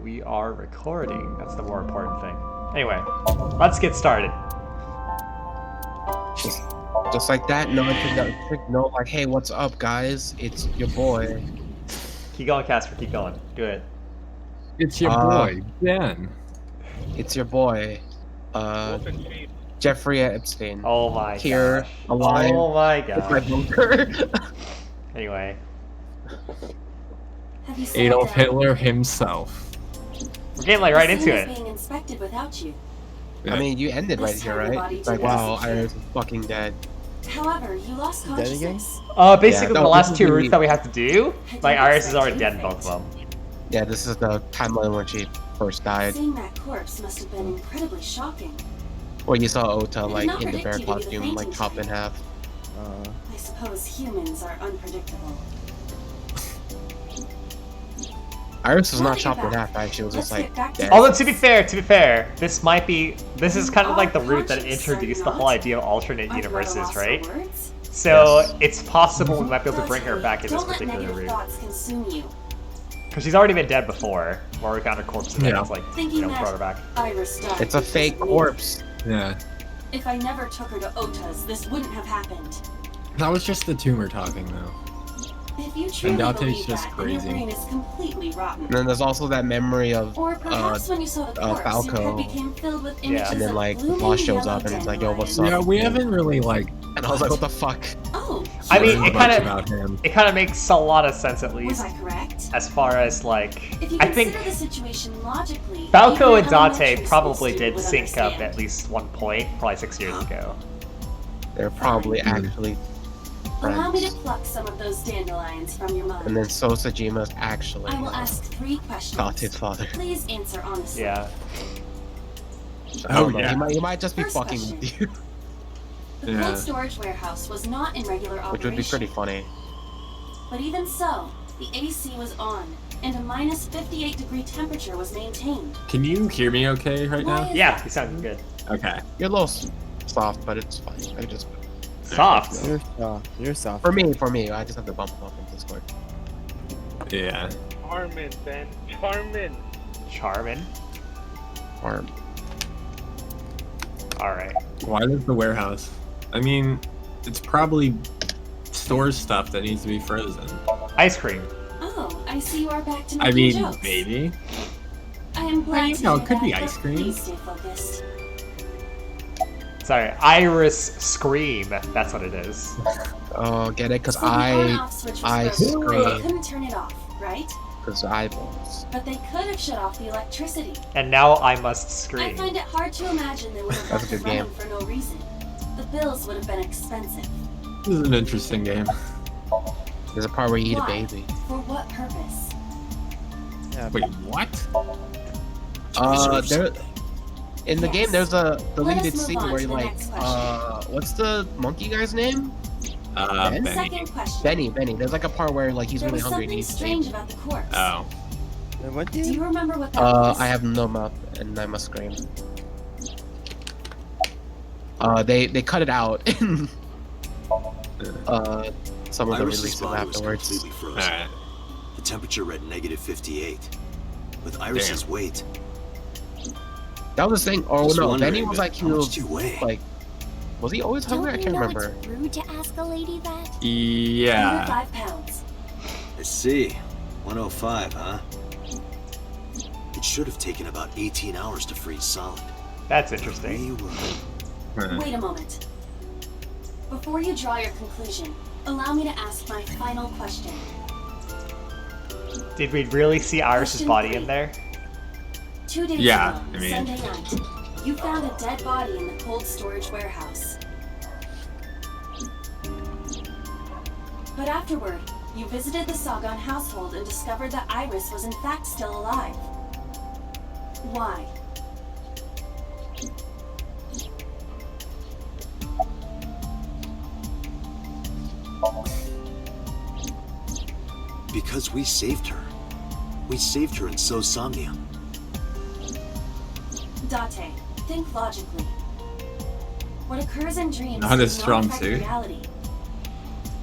we are recording. That's the more important thing. Anyway, let's get started. Just like that, no one could know, like, hey, what's up, guys? It's your boy. Keep going, Casper. Keep going. Do it. It's your boy, Ben. It's your boy, Jeffrey Epstein. Oh my Here, gosh. alive. Oh my It's my gosh. bunker. Anyway. Adolf Hitler himself. We're getting like right into it. Being inspected without you. Yeah. I mean, you ended right here, right? It's like, wow, Iris is fucking dead. However, you lost consciousness. Basically Yeah, the last this two is routes the- that we have to do, like Iris is already dead in both of them. Yeah, this is the timeline when she first died. Seeing that corpse must have been incredibly shocking. Where you saw Ota, did like, not in the predict bear you to be the costume, like, fainting chopped in type. half. I suppose humans are unpredictable. Iris was We'll not get chopped in back. half, right? She was just, Let's like, get back to dead. Although to be fair, this is kind of like the route that introduced the whole idea of alternate universes, right? So it's possible we might be able to bring her back in this Don't let particular negative route. thoughts consume you. Because she's already been dead before, where we found her corpse and then Yeah. it's like, Thinking brought her back. Iris died It's a because fake of me. corpse. Yeah. If I never took her to Ota's, this wouldn't have happened. That was just the tumor talking, though. If you truly Dante's believe just that, then your crazy. brain is completely rotten. And then there's also that memory of, Or perhaps when you saw the corpse, your Falco. head became filled with images and then, of like, the blooming boss shows yellow up and it's like, yo, what's dandelions. up? Yeah, we haven't really, like, And I was like, what the fuck? Oh, I mean, learned it much kinda- about him. It kind of makes a lot of sense at was least, I correct? as far as like, If you I consider think the situation logically, Falco even and an Dante elementary probably school did student sync would up understand. at least one point, probably 6 years ago. They're probably actually Allow me to friends. pluck some of those dandelions from your mind. And then Sosajima's actually I will ask 3 questions. Dante's father. Please answer honestly. Yeah. I don't Oh, know, yeah. he might just be First fucking question. with you, The Yeah. cold storage warehouse was not in regular operation. which would be pretty funny. But even so, the AC was on, and a minus 58-degree temperature was maintained. Can you hear me okay right Why now? is Yeah, that? you sound good. Okay. You're a little soft, but it's fine. I just Soft. You're soft. You're soft. for me, I just have to bump him up in Discord. Yeah. Charmin, Ben. Charmin. Charmin. Or Alright. Why does the warehouse? I mean, it's probably stores stuff that needs to be frozen. Ice cream. Oh, I see you are back to I making mean, jokes. maybe. I am glad you to know, hear it could be that, ice but cream. Please stay focused. Sorry, Iris Scream. That's what it is. oh, get it? Cause So the on-off switch was I broken, but they scream. couldn't turn it off, right? cause eyeballs. But they could have shut off the electricity. And now I must I scream. find it hard to imagine they would have That's left a it good game. running for no reason. The bills would have been expensive. This is an interesting game. There's a part where you eat a Why? baby. For what purpose? Yeah, Wait, what? There in the Yes. game there's a Let deleted us move scene on where to the like next question. what's the monkey guy's name? Ben? Benny. Second question. Benny. There's like a part where like he's There really was hungry and something he's strange about the corpse. Oh. What Do do you you? remember what that was? I have no map and I must scream. They cut it out. Some of them Iris's released them body was afterwards. completely frozen. Alright. The temperature read negative 58. With Iris's weight, That was the thing. Oh Just no, wondering, Benny was like he how much was do you weigh? like, was he always hungry? I Don't can't you know remember. it's rude to ask a lady that? Under Yeah. 5 pounds. I see. 105, huh? It should have taken about 18 hours to freeze solid. That's We interesting. were... Wait a moment. Before you draw your conclusion, allow me to ask my final question. Did we really see Iris's Question body three. in there? 2 days Yeah, ago, I mean- Sunday night, you found a dead body in the cold storage warehouse. But afterward, you visited the Sagan household and discovered that Iris was in fact still alive. Why? Because we saved her. We saved her and so Somnium. Date, think logically. What occurs in dreams Not a does strong affect suit. reality.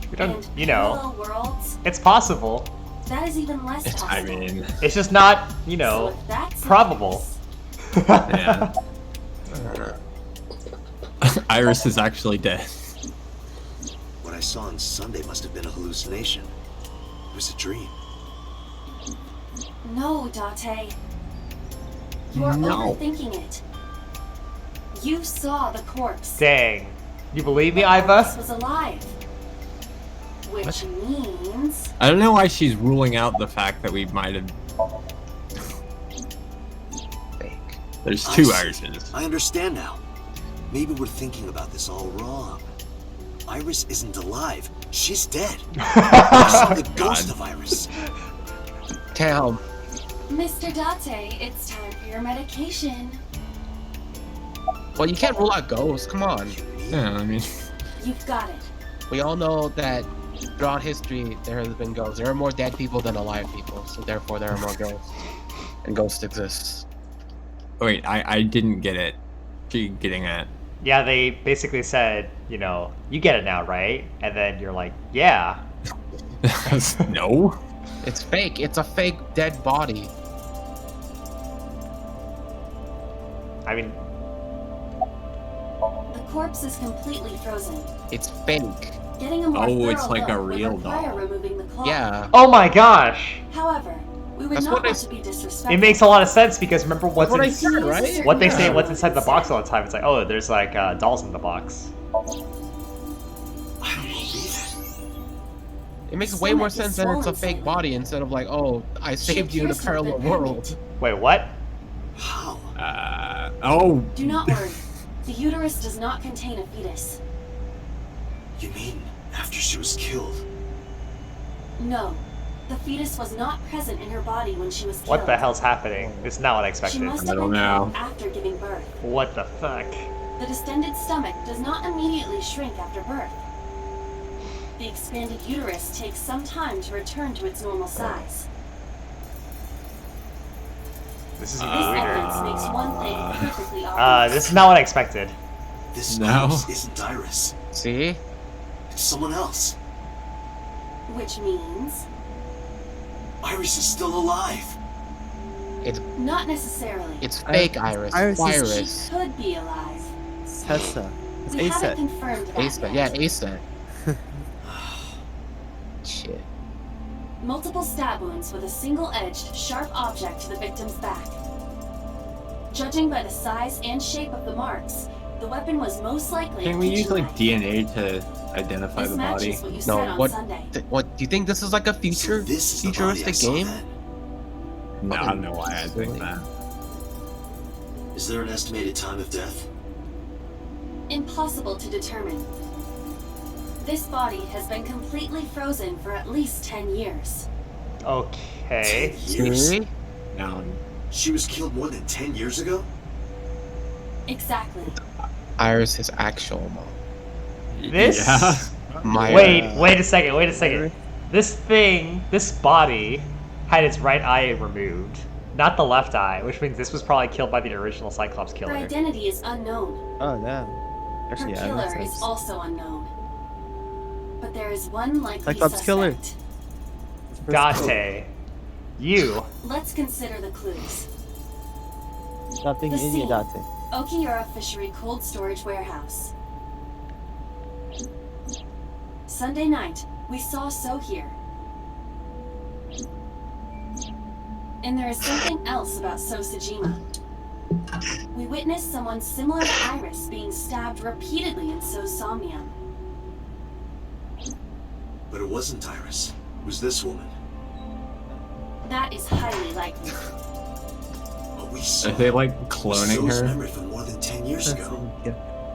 We don't, And you know, parallel worlds, it's possible. That is even less possible. I mean, It's just not, you So know, if that's the probable. case, yeah. Iris is actually dead. What I saw on Sunday must have been a hallucination. It was a dream. No, Date. You're No. overthinking it. You saw the corpse. Dang. You believe me, Iris Iva? was alive. Which means... I don't know why she's ruling out the fact that we might have. Fake. There's I two see. Irises. I understand now. Maybe we're thinking about this all wrong. Iris isn't alive. She's dead. I saw the ghost of Iris. Damn. Mr. Date, it's time for your medication. Well, you can't rule out ghosts. Come on. Yeah, I mean, You've got it. We all know that throughout history there has been ghosts. There are more dead people than alive people, so therefore there are more ghosts. And ghosts exist. wait, I didn't get it. She getting at? Yeah, they basically said, you know, you get it now, right? And then you're like, yeah. No. It's fake. It's a fake dead body. I mean, The corpse is completely frozen. It's fake. Getting a more Oh, it's thorough like a look would real require doll. removing the claw. Yeah. oh my gosh! However, we would That's not what want I- to be disrespectful. It makes a lot of sense because remember what's What I in, said, right? what they say, what's inside the box all the time. It's like, oh, there's like dolls in the box. I don't believe it. It makes way more Stomach is sense that it's a swollen fake slightly. body instead of like, oh, I saved you in a appears to have parallel been world. Wait, what? How? Oh. Do not worry. The uterus does not contain a fetus. You mean after she was killed? No. The fetus was not present in her body when she was killed. What the hell's happening? It's not what I She expected. must I have don't been know. killed after giving birth. What the fuck? The distended stomach does not immediately shrink after birth. The expanded uterus takes some time to return to its normal size. This is This even weirder. evidence makes one thing perfectly obvious. This is not what I expected. This No. corpse isn't Iris. See? It's someone else. Which means... Iris is still alive. Not necessarily. It's fake Iris. Iris is- Virus. She could be alive. It's Tessa. It's We haven't Asa. confirmed that Asa. yet. Yeah, Asa. Shit. Multiple stab wounds with a single-edged, sharp object to the victim's back. Judging by the size and shape of the marks, the weapon was most likely Can a we use kitchen like knife. DNA to identify This the body? matches what you said No, on what? Sunday. What? Do you think this is like a So future, this is the body I futuristic saw game? then. No, I don't know why I think Silly. that. Is there an estimated time of death? Impossible to determine. This body has been completely frozen for at least 10 years. Okay. 10 years? See? No. She was killed more than 10 years ago? Exactly. Iris is actual mom. This. Yeah. My Wait a second. This body had its right eye removed, not the left eye, which means this was probably killed by the original Cyclops Her killer. identity is unknown. Oh, damn. Her Actually, yeah, that makes killer is sense. also unknown. But there is one likely Cyclops killer. suspect. Date, you. Let's consider the clues. Stop being The idiot, scene. Date. Okiura Fishery Cold Storage Warehouse. Sunday night, we saw So here. And there is something else about So Sajima. We witnessed someone similar to Iris being stabbed repeatedly in So's Somnium. But it wasn't Iris. It was this woman. That is highly likely. But we saw Are they like was cloning So's her? memory from more than 10 years ago.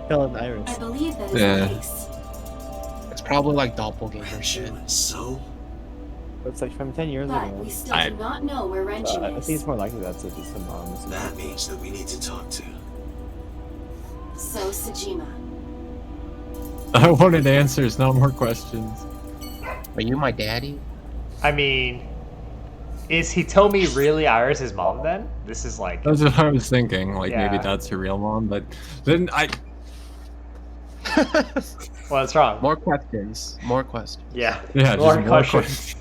Killing Iris. I believe that is Yeah. the case. It's probably like doppelganger Renju shit. and So? It's like from 10 years But ago. we still I- do not know where I Renju think is. it's more likely that's it. It's some mom. It's That means that we need to talk to. So Sajima. I wanted answers, not more questions. Are you my daddy? I mean, is Hitomi really Iris' mom then? This is like. That's what I was thinking. Like Yeah. maybe that's her real mom, but then What's wrong? More questions. More questions. Yeah. yeah, More just more questions. questions.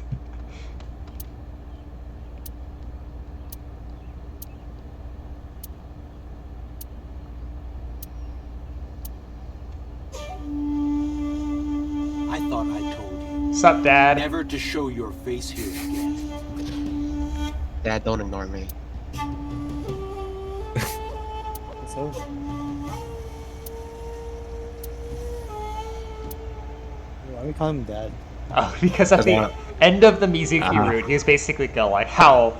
Sup, Dad? Never to show your face here again. Dad, don't ignore me. So, why are we calling him Dad? Oh, because at the end of the Mizuki route, he was basically going like, how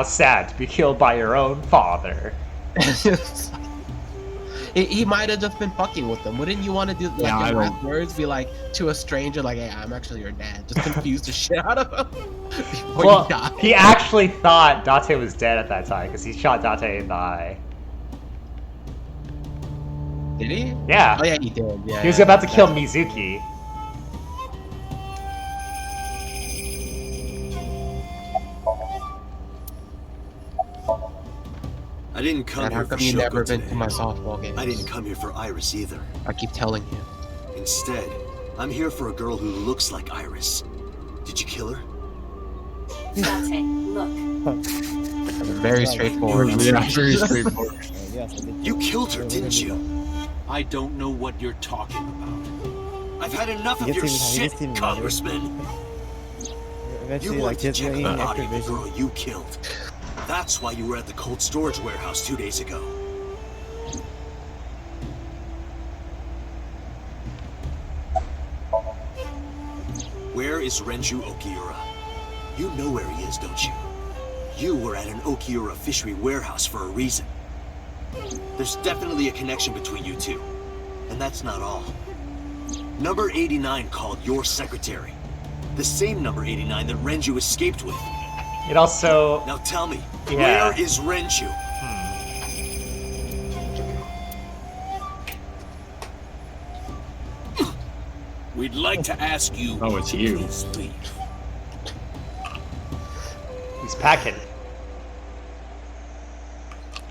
sad to be killed by your own father. He might have just been fucking with them. Wouldn't you want to do like Yeah, I your don't- last words be like to a stranger like, "Hey, I'm actually your dad." Just confuse the shit out of him before Well, you die. he actually thought Date was dead at that time because he shot Date in the eye. Did he? Yeah. Oh yeah, he did. Yeah. He was yeah, about to kill yeah. Mizuki. I didn't come Dad, how here for come you never Shoko been today. to my softball games? I didn't come here for Iris either. I keep telling you. Instead, I'm here for a girl who looks like Iris. Did you kill her? Date, look. Very Right. straightforward. Yeah, very straightforward. Yes, I did. You killed her, We're didn't gonna do you? that. I don't know what you're talking about. I've had enough of He your gets even- he shit, gets even Congressman. You Eventually, like, wanted to kids check are the eating body of the Activision. girl you killed. That's why you were at the cold storage warehouse 2 days ago. Where is Renju Okiura? You know where he is, don't you? You were at an Okiura fishery warehouse for a reason. There's definitely a connection between you two. And that's not all. Number 89 called your secretary. The same number 89 that Renju escaped with. It also... Now tell me, Yeah. where is Renju? We'd like to ask you. Oh, it's you. Please leave. He's packing.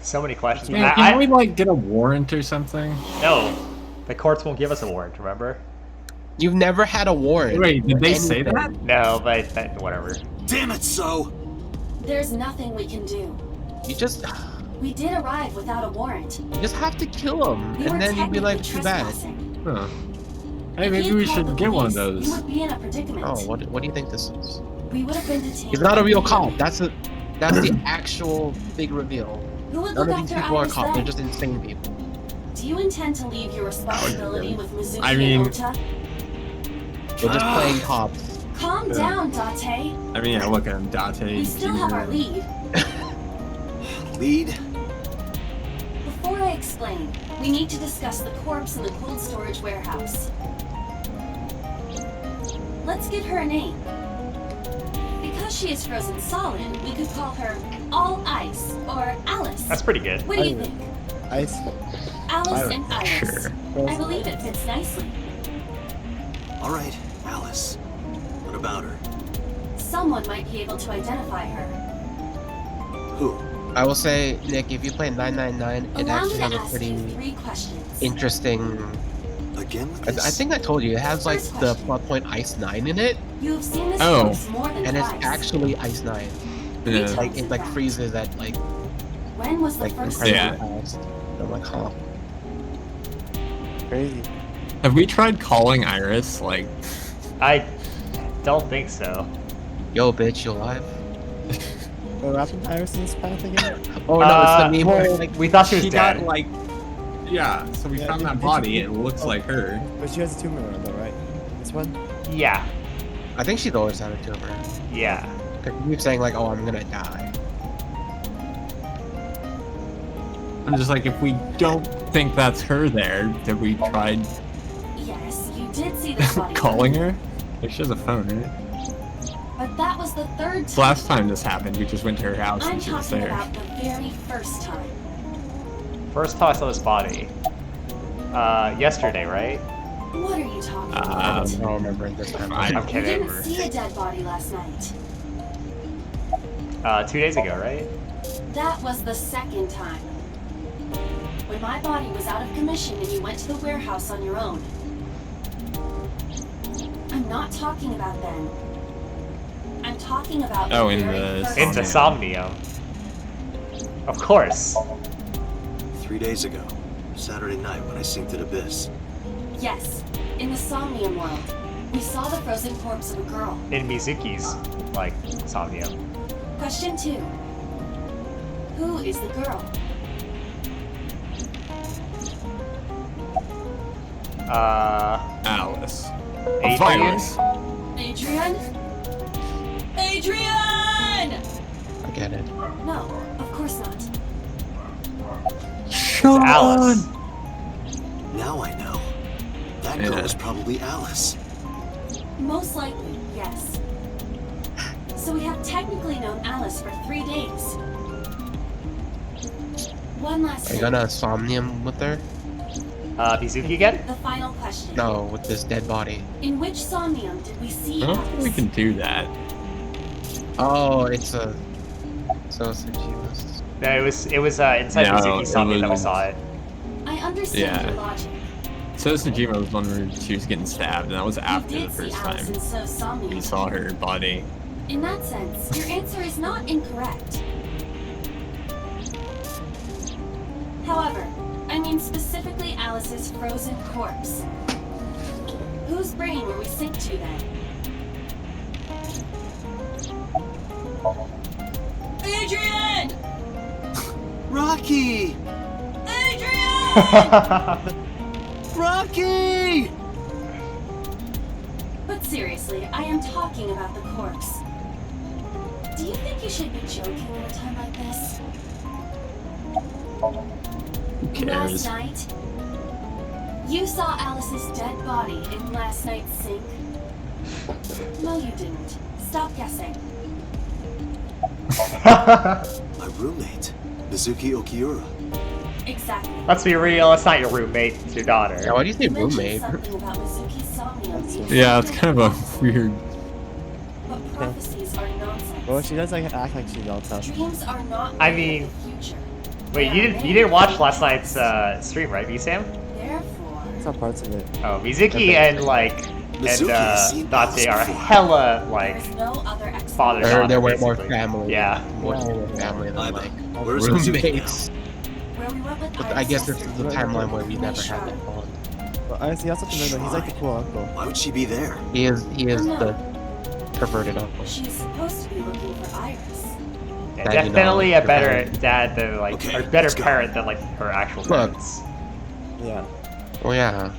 So many questions. Yeah, can we like get a warrant or something? No. The courts won't give us a warrant, remember? You've never had a warrant. Wait, did they for say anything. that? No, but whatever. Damn it, so. There's nothing we can do. You just We did arrive without a warrant. have to kill him, We were and then you'd be like, technically too bad. trespassing. Huh. Hey, If maybe he'd we called the should get one of police, We those. would be in a predicament. Oh, what do you think this is? We would have been detained. He's not a real cop. That's the actual big reveal. Who would None look of these after people are Iris cops. then? They're just insane people. Do you intend to leave your responsibility with Mizuki I mean- and Ota? They're just playing cops. Calm Yeah. down, Date. I mean, yeah, look at Date. We still have our lead. Lead? Before I explain, we need to discuss the corpse in the cold storage warehouse. Let's give her a name. Because she is frozen solid, we could call her All Ice or Alice. That's pretty good. What do you Iris. think? Ice. Alice and Iris. Sure. I believe it fits nicely. All right, Alice. What about her? Someone might be able to identify her. Who? I will say, Nick, if you play 999, it Allow actually me has to a ask pretty you 3 questions. interesting. Again with I this? think I told you it has like First the question. plot point Ice 9 in it, You have seen this Oh. corpse more than and it's twice. actually Ice 9. Yeah. Like it like freezes at like When was the like first incredibly Yeah. fast. I'm like, huh. Crazy. Have we tried calling Iris? Like, I don't think so. Yo, bitch, you alive? What happened to Iris in this path again? Oh no, it's the meme where well, like We thought she was she dead. got like, yeah. So we Yeah, found did- that did you- body. It looks like her. But she has a tumor though, right? This one? Yeah. I think she's always had a tumor. Yeah. You keep saying like, oh, I'm gonna die. I'm just like, if we don't think that's her there, have we tried Yes, you did see this body. calling her? Like, she has a phone, right? But that was the third The time. last time this happened, we just went to her house I'm and she was talking there. about the very first time. First time I saw this body. Yesterday, right? What are you talking about? I don't remember it this time. I'm You kidding. didn't see a dead body last night. 2 days ago, right? That was the second time. When my body was out of commission and you went to the warehouse on your own. I'm not talking about then. I'm talking about Oh, the in very the- first Into time. Somnium. Of course. 3 days ago. Saturday night when I synced at Abyss. Yes, in the Somnium world. We saw the frozen corpse of a girl. In Mizuki's, like, Somnium. Question 2. Who is the girl? Alice. Adrian? Virus. Adrian? Adrian! I get it. No, of course not. It's Alice. Now I know. That girl Yeah. was probably Alice. Most likely, yes. So we have technically known Alice for 3 days. One last Are you thing. gonna Somnium with her? Mizuki again? The final question. No, with this dead body. In which Somnium did we see I don't think we Alice? can do that. Oh, it's a... So Tsujima's. No, it was inside No, Mizuki's it Somnium that we was- saw it. I understand Yeah. your logic. So Tsujima was one where she was getting stabbed, and that was after You the did see first Alice time in So's Somnium. we saw her body. In that sense, your answer is not incorrect. However, I mean specifically Alice's frozen corpse. Whose brain will we sync to then? Adrian! Rocky! Adrian! Rocky! But seriously, I am talking about the corpse. Do you think you should be joking at a time like this? Who Last cares? night, you saw Alice's dead body in last night's sink. No, you didn't. Stop guessing. My roommate, Mizuki Okiura. Exactly. Let's be real, it's not your roommate, it's your daughter. Yeah, why do you say You mentioned roommate? something about Mizuki's Somnium being Yeah, it's kind of a weird. But prophecies are nonsense. Well, she does like act like she knows us. Dreams are not I made mean- of the future. Wait, you didn't watch last night's stream, right, V-Sam? Therefore, Some parts of it. Oh, Mizuki and Mizuki has seen Date Alice are before. hella there like is no other explanation. father They're daughter, way more basically. family. Yeah. More family than Aiba, like where's Mizuki now? roommates. Where we went with But Iris I guess this is yesterday. the timeline where we never had that bond. But honestly, that's something that he's like the cool uncle. Why would she be there? He is the perverted uncle. She's supposed to be looking for Iris. Yeah, That you know, definitely a your better parent. dad than like, Okay, or better let's go. parent than like her actual Look. parents. Yeah. Oh yeah.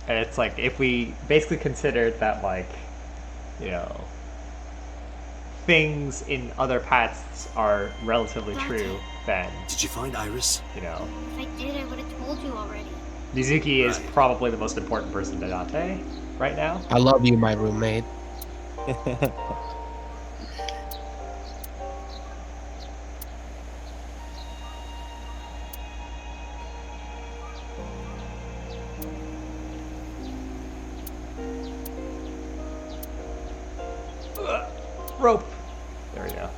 And it's like if we basically considered that like, you know, things in other paths are relatively true, then Did you find Iris? you know, If I did, I would have told you already. Mizuki is Right. probably the most important person to Date right now. I love you, my roommate. Rope. There we go.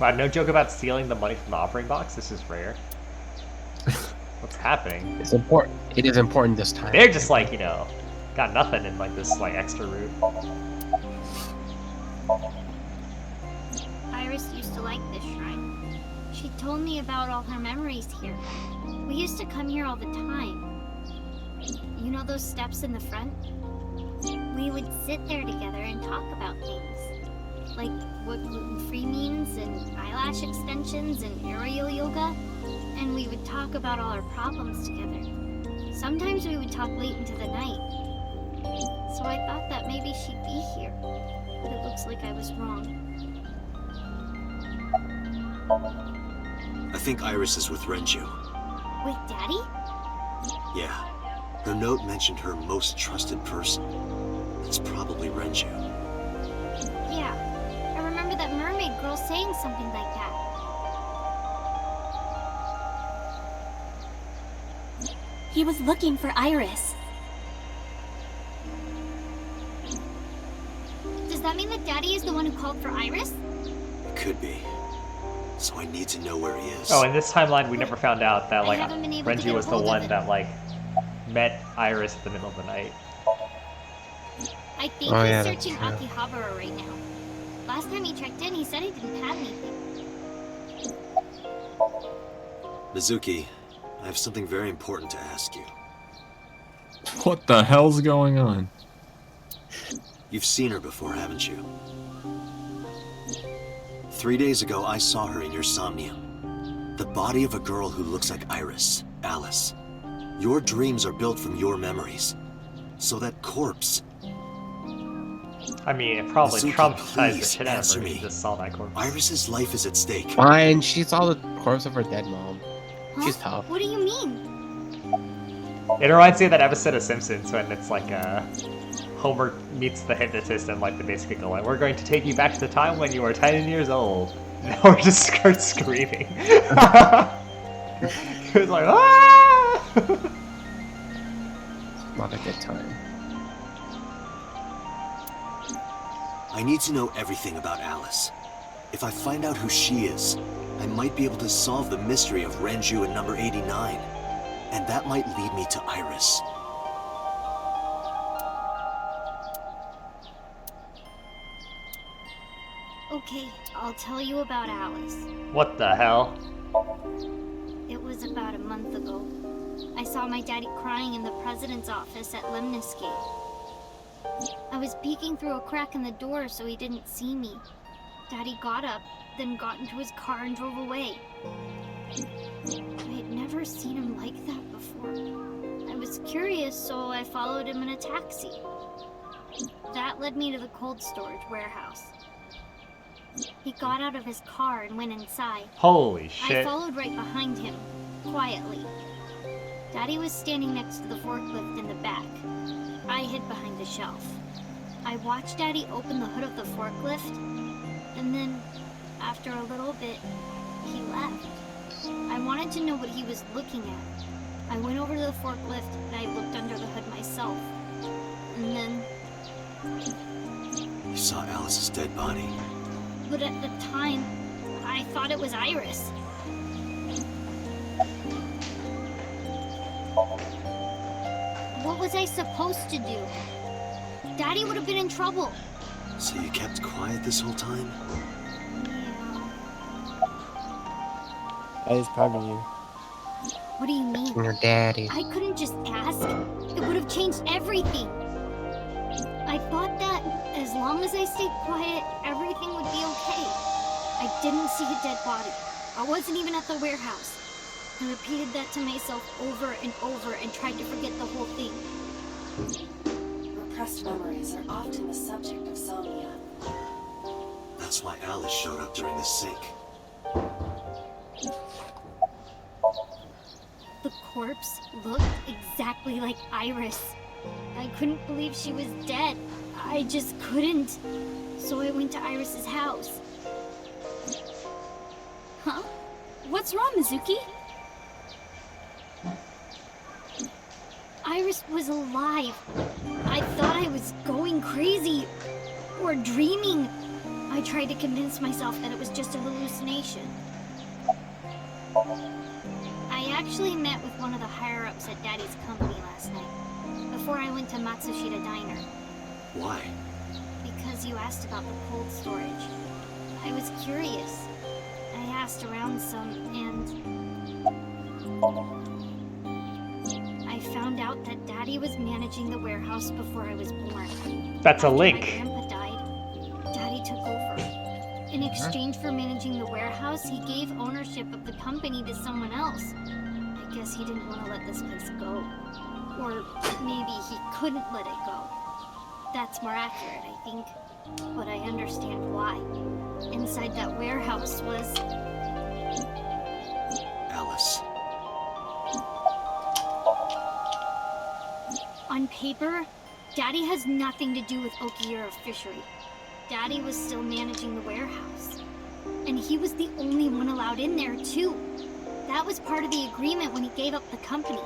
Wow, no joke about stealing the money from the offering box. This is rare. What's happening? It's important. It is important this time. They're just like, you know, got nothing in like this like extra route. Iris used to like this shrine. She told me about all her memories here. We used to come here all the time. You know those steps in the front? We would sit there together and talk about things. Like what gluten-free means and eyelash extensions and aerial yoga. And we would talk about all our problems together. Sometimes we would talk late into the night. So I thought that maybe she'd be here. But it looks like I was wrong. I think Iris is with Renju. With Daddy? Yeah. Her note mentioned her most trusted person. It's probably Renju. Yeah. I remember that mermaid girl saying something like that. He was looking for Iris. Does that mean that Daddy is the one who called for Iris? It could be. So I need to know where he is. Oh, in this timeline, we never found out that I like haven't been able to Renji get was the hold of one him. that like met Iris in the middle of the night. I think Oh, he's yeah, that's searching true. Akihabara right now. Last time he checked in, he said he didn't have anything. Mizuki, I have something very important to ask you. What the hell's going on? You've seen her before, haven't you? 3 days ago, I saw her in your Somnium. The body of a girl who looks like Iris, Alice. Your dreams are built from your memories. So that corpse... I mean, it probably Mizuki, traumatized the please shit out of answer her when me. you just saw that corpse. Iris's life is at stake. Fine, she saw the corpse of her dead mom. Huh? She's tough. What do you mean? It reminds me of that episode of Simpsons when it's like Homer meets the hypnotist and like they basically go like, "We're going to take you back to the time when you were 10 years old." And Homer just starts screaming. He was like, "Ah!" Not a good time. I need to know everything about Alice. If I find out who she is, I might be able to solve the mystery of Renju and number 89. And that might lead me to Iris. Okay, I'll tell you about Alice. What the hell? It was about a month ago. I saw my daddy crying in the president's office at Lemniscate. I was peeking through a crack in the door so he didn't see me. Daddy got up, then got into his car and drove away. I had never seen him like that before. I was curious, so I followed him in a taxi. That led me to the cold storage warehouse. He got out of his car and went inside. Holy I shit. followed right behind him, quietly. Daddy was standing next to the forklift in the back. I hid behind a shelf. I watched Daddy open the hood of the forklift, and then, after a little bit, he left. I wanted to know what he was looking at. I went over to the forklift and I looked under the hood myself. And then, You saw Alice's dead body. but at the time, I thought it was Iris. What was I supposed to do? Daddy would have been in trouble. So you kept quiet this whole time? Yeah. That is proud of you. What do you mean? Your daddy. I couldn't just ask. It would have changed everything. I thought that as long as I stayed quiet, everything would be okay. I didn't see a dead body. I wasn't even at the warehouse. I repeated that to myself over and over and tried to forget the whole thing. Repressed memories are often the subject of Somnia. That's why Alice showed up during the sync. The corpse looked exactly like Iris. I couldn't believe she was dead. I just couldn't. So I went to Iris's house. Huh? What's wrong, Mizuki? Iris was alive. I thought I was going crazy or dreaming. I tried to convince myself that it was just a hallucination. I actually met with one of the higher-ups at Daddy's company last night, before I went to Matsushita Diner, Why? because you asked about the cold storage. I was curious. I asked around some, and I found out that Daddy was managing the warehouse before I was born. That's a After link. My grandpa died, Daddy took over. In exchange for managing the warehouse, he gave ownership of the company to someone else. I guess he didn't want to let this place go. Or maybe he couldn't let it go. That's more accurate, I think. But I understand why. Inside that warehouse was... Alice. On paper, Daddy has nothing to do with Okiura Fishery. Daddy was still managing the warehouse. And he was the only one allowed in there, too. That was part of the agreement when he gave up the company.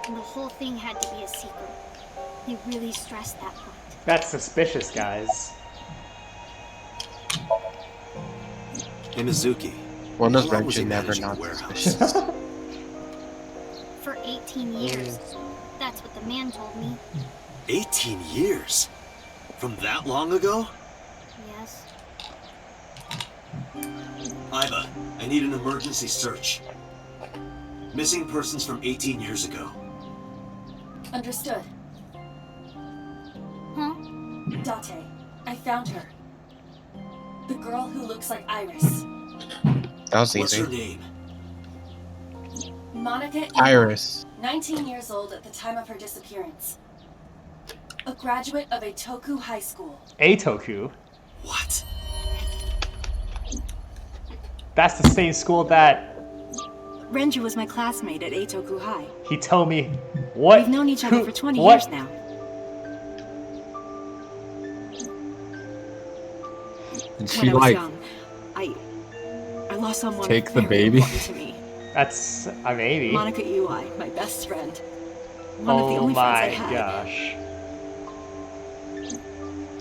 And the whole thing had to be a secret. He really stressed that point. That's suspicious, guys. Hey, Mizuki. One How of long was he Renju never managing not the warehouse? suspicious. For 18 years. That's what the man told me. 18 years? From that long ago? Yes. Iva, I need an emergency search. Missing persons from 18 years ago. Understood. Huh? Date, I found her. The girl who looks like Iris. That was What's her easy. name? Monica Ewing, Iris. 19 years old at the time of her disappearance. A graduate of Eitoku High School. Eitoku? What? That's the same school that Renju was my classmate at Eitoku High. he told me. What? We've known each other Who- for 20 what? years now. And When she I was like young, I lost someone take the very baby? important to me. That's a maybe. Monica Ewing, my best friend. One of the Oh only friends I my had. gosh.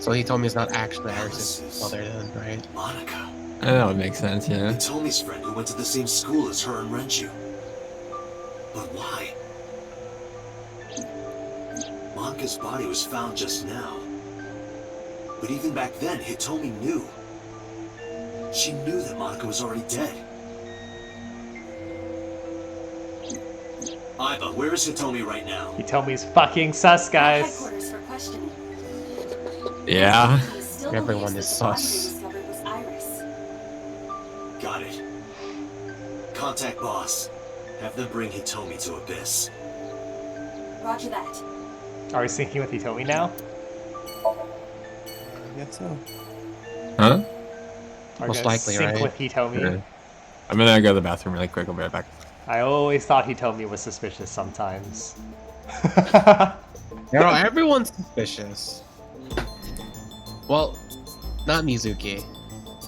So he told me it's not actually Iris's mother then, right? Monica. that would make sense, yeah. Hitomi's friend who went to the same school as her and Renju. But why? Monica's body was found just now. But even back then, Hitomi knew. She knew that Monica was already dead. Aiba, where is Hitomi right now? He told me he's fucking sus, guys. Headquarters for questioning. Yeah. He still Everyone believes is that the body sus. they discovered was Iris. Got it. Contact boss. Have them bring Hitomi to Abyss. Roger that. Are we syncing with Hitomi now? I guess so. Huh? Are we Most gonna likely, sync right? with Hitomi? Yeah. I'm gonna go to the bathroom really quick. I'll be right back. I always thought Hitomi was suspicious sometimes. You know, everyone's suspicious. Well, not Mizuki.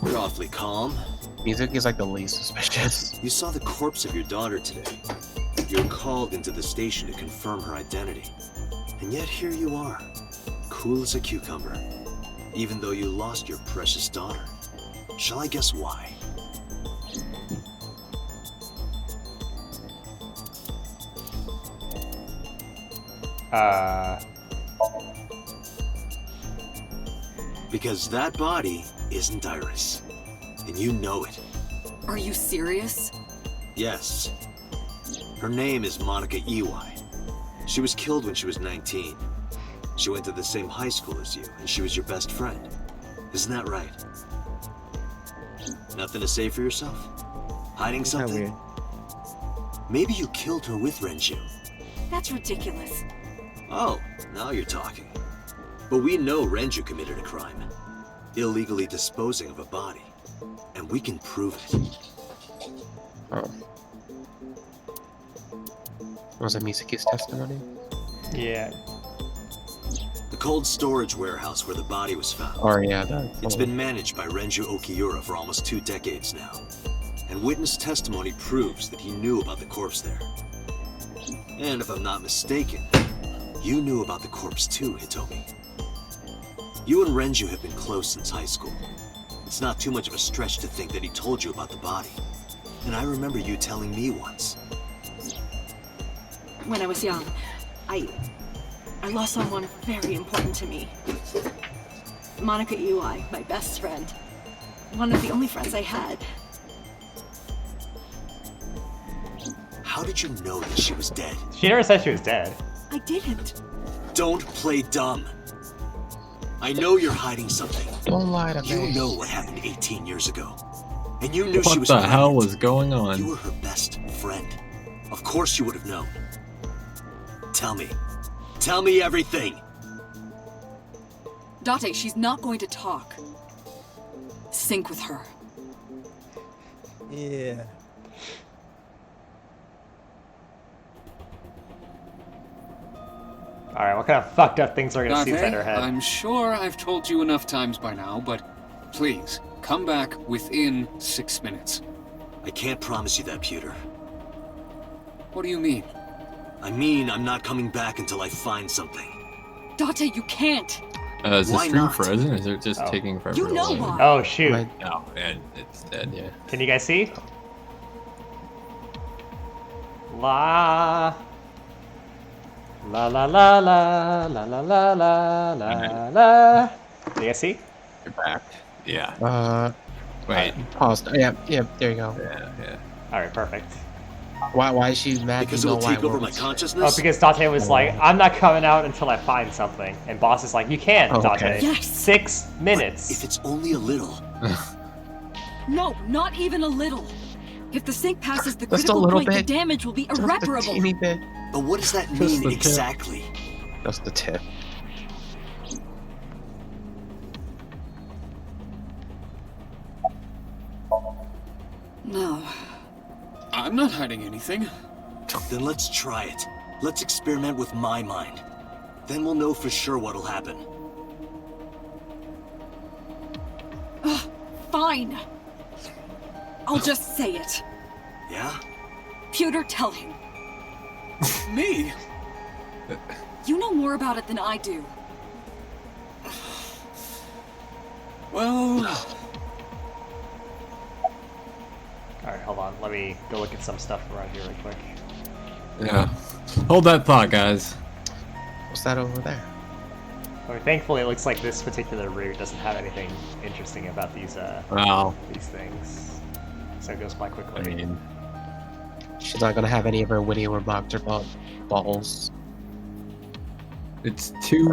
You're awfully calm. Mizuki's like the least suspicious. You saw the corpse of your daughter today. You're called into the station to confirm her identity. And yet here you are, cool as a cucumber, even though you lost your precious daughter. Shall I guess why? Because that body isn't Iris. And you know it. Are you serious? Yes. Her name is Monica Ewing. She was killed when she was 19. She went to the same high school as you, and she was your best friend. Isn't that right? Nothing to say for yourself? Hiding Isn't that something? weird? Maybe you killed her with Renju. That's ridiculous. Oh, now you're talking. But we know Renju committed a crime. Illegally disposing of a body. And we can prove it. Oh. Was it Mizuki's testimony? Yeah. The cold storage warehouse where the body was found. Or yeah, the It's been managed by Renju Okiura for almost 2 decades now. And witness testimony proves that he knew about the corpse there. And if I'm not mistaken, you knew about the corpse too, Hitomi. You and Renju have been close since high school. It's not too much of a stretch to think that he told you about the body. And I remember you telling me once. When I was young, I lost someone very important to me. Monica Ewing, my best friend. One of the only friends I had. How did you know that she was dead? She never said she was dead. I didn't. Don't play dumb. I know you're hiding something. Don't lie to You me. know what happened 18 years ago. And you knew she What was the pregnant. hell was going You on? were her best friend. Of course you would have known. Tell me. Tell me everything. Date, she's not going to talk. Sync with her. Yeah. Alright, what kind of fucked up things are gonna see inside her head? I'm sure I've told you enough times by now, but please, come back within 6 minutes. I can't promise you that, Pewter. What do you mean? I mean, I'm not coming back until I find something. Date, you can't. Is the Why stream not? frozen? Is it just Oh. taking forever? You to know load? why. Oh shoot. Right. No, it's dead. Yeah. Can you guys see? La la la la la la la la la la la. Do you guys see? You're back. Yeah. Wait. Wait. Paused. Oh, yeah, there you go. Yeah. Alright, perfect. Why is she mad? Because you it know will why take over my words? consciousness? Oh, because Dante was like, I'm not coming out until I find something. And Boss is like, you can't, Oh, Dante. okay. Yes! 6 But minutes. if it's only a little. No, not even a little. If the sync passes the Just a critical little point, the bit. damage will be Just a irreparable. teeny bit. But what does that Just mean the tip. exactly? Just the tip. No. I'm not hiding anything. Then let's try it. Let's experiment with my mind. Then we'll know for sure what'll happen. Fine. I'll just say it. Yeah? Pewter, tell him. Me? You know more about it than I do. Well, Alright, hold on. Let me go look at some stuff around here real quick. Yeah. Hold that thought, guys. What's that over there? I mean, thankfully, it looks like this particular route doesn't have anything interesting about these Wow. things. So it goes by quickly. I mean, She's not gonna have any of her witty remarks about balls, it's too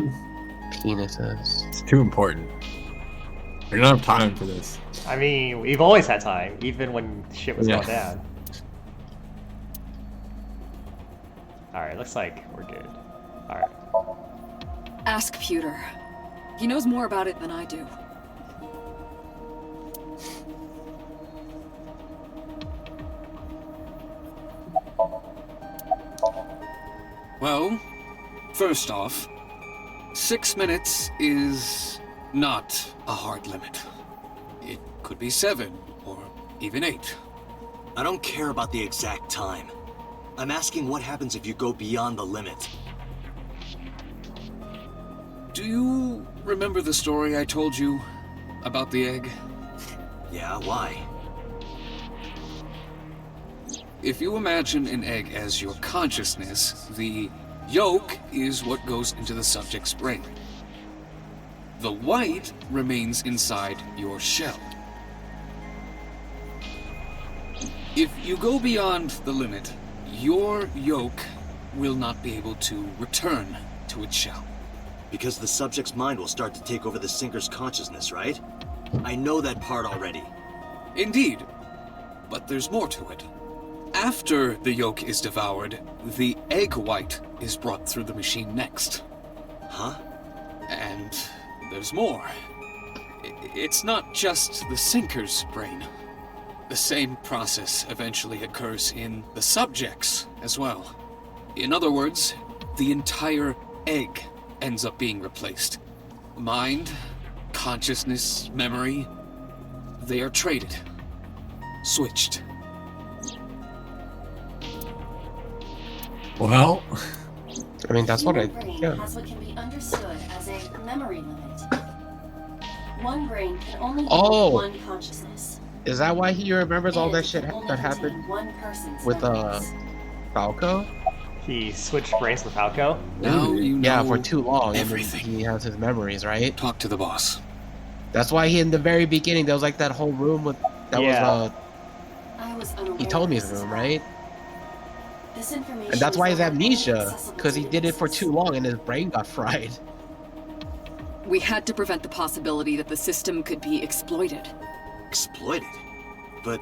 penises. important. We don't have time for this. I mean, we've always had time, even when shit was Yeah. going down. Alright, looks like we're good. Alright. Ask Pewter. He knows more about it than I do. well, first off, 6 minutes is not a hard limit. It could be 7, or even 8. I don't care about the exact time. I'm asking what happens if you go beyond the limit. Do you remember the story I told you about the egg? Yeah, why? If you imagine an egg as your consciousness, the yolk is what goes into the subject's brain. The white remains inside your shell. If you go beyond the limit, your yolk will not be able to return to its shell. Because the subject's mind will start to take over the sinker's consciousness, right? I know that part already. Indeed, but there's more to it. After the yolk is devoured, the egg white is brought through the machine next. Huh? And there's more. It's not just the sinker's brain. The same process eventually occurs in the subject's as well. In other words, the entire egg ends up being replaced. Mind, consciousness, memory, they are traded. Switched. Well, I mean, that's what I. Human brain Yeah. has what can be understood as a memory limit. One brain can only Oh. hold one consciousness. Is that why he remembers all and that shit can only that contain happened one person's with memories. Falco? He switched brains with Falco. Now you know Yeah, for too long, everything. and then he has his memories, right? Talk to the boss. That's why he, in the very beginning, there was like that whole room with that Yeah. was I was unaware he told me of his this as room, well. right? This information And that's is why his not only amnesia, accessible because he to did it for witnesses. too long and his brain got fried. We had to prevent the possibility that the system could be exploited. Exploited? But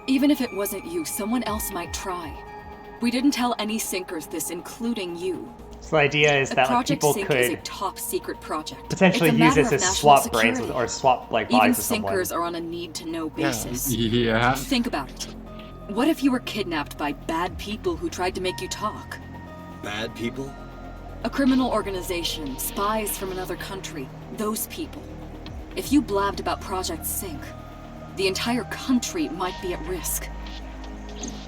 Even if it wasn't you, someone else might try. We didn't tell any sinkers this, including you. So the idea is that like, Project people Sync is a could top secret project. potentially It's a use matter this of as national swap brains with, security. or swap like Even bodies with someone. sinkers are on a need-to-know basis. yeah. Think about it. What if you were kidnapped by bad people who tried to make you talk? bad people? A criminal organization, spies from another country, those people. If you blabbed about Project Sync, the entire country might be at risk.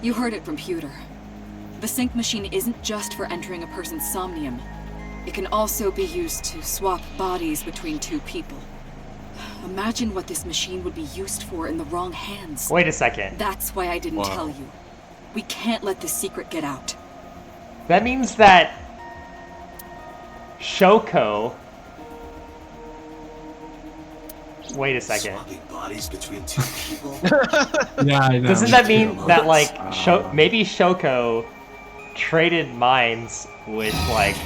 You heard it from Pewter. The sync machine isn't just for entering a person's somnium. It can also be used to swap bodies between two people. Imagine what this machine would be used for in the wrong hands. Wait a second. That's why I didn't Wow. tell you. We can't let this secret get out. That means that Wait a second. Swapping bodies between two people? Yeah, I know. Doesn't that mean that, like, Uh, maybe Shoko traded minds with, like,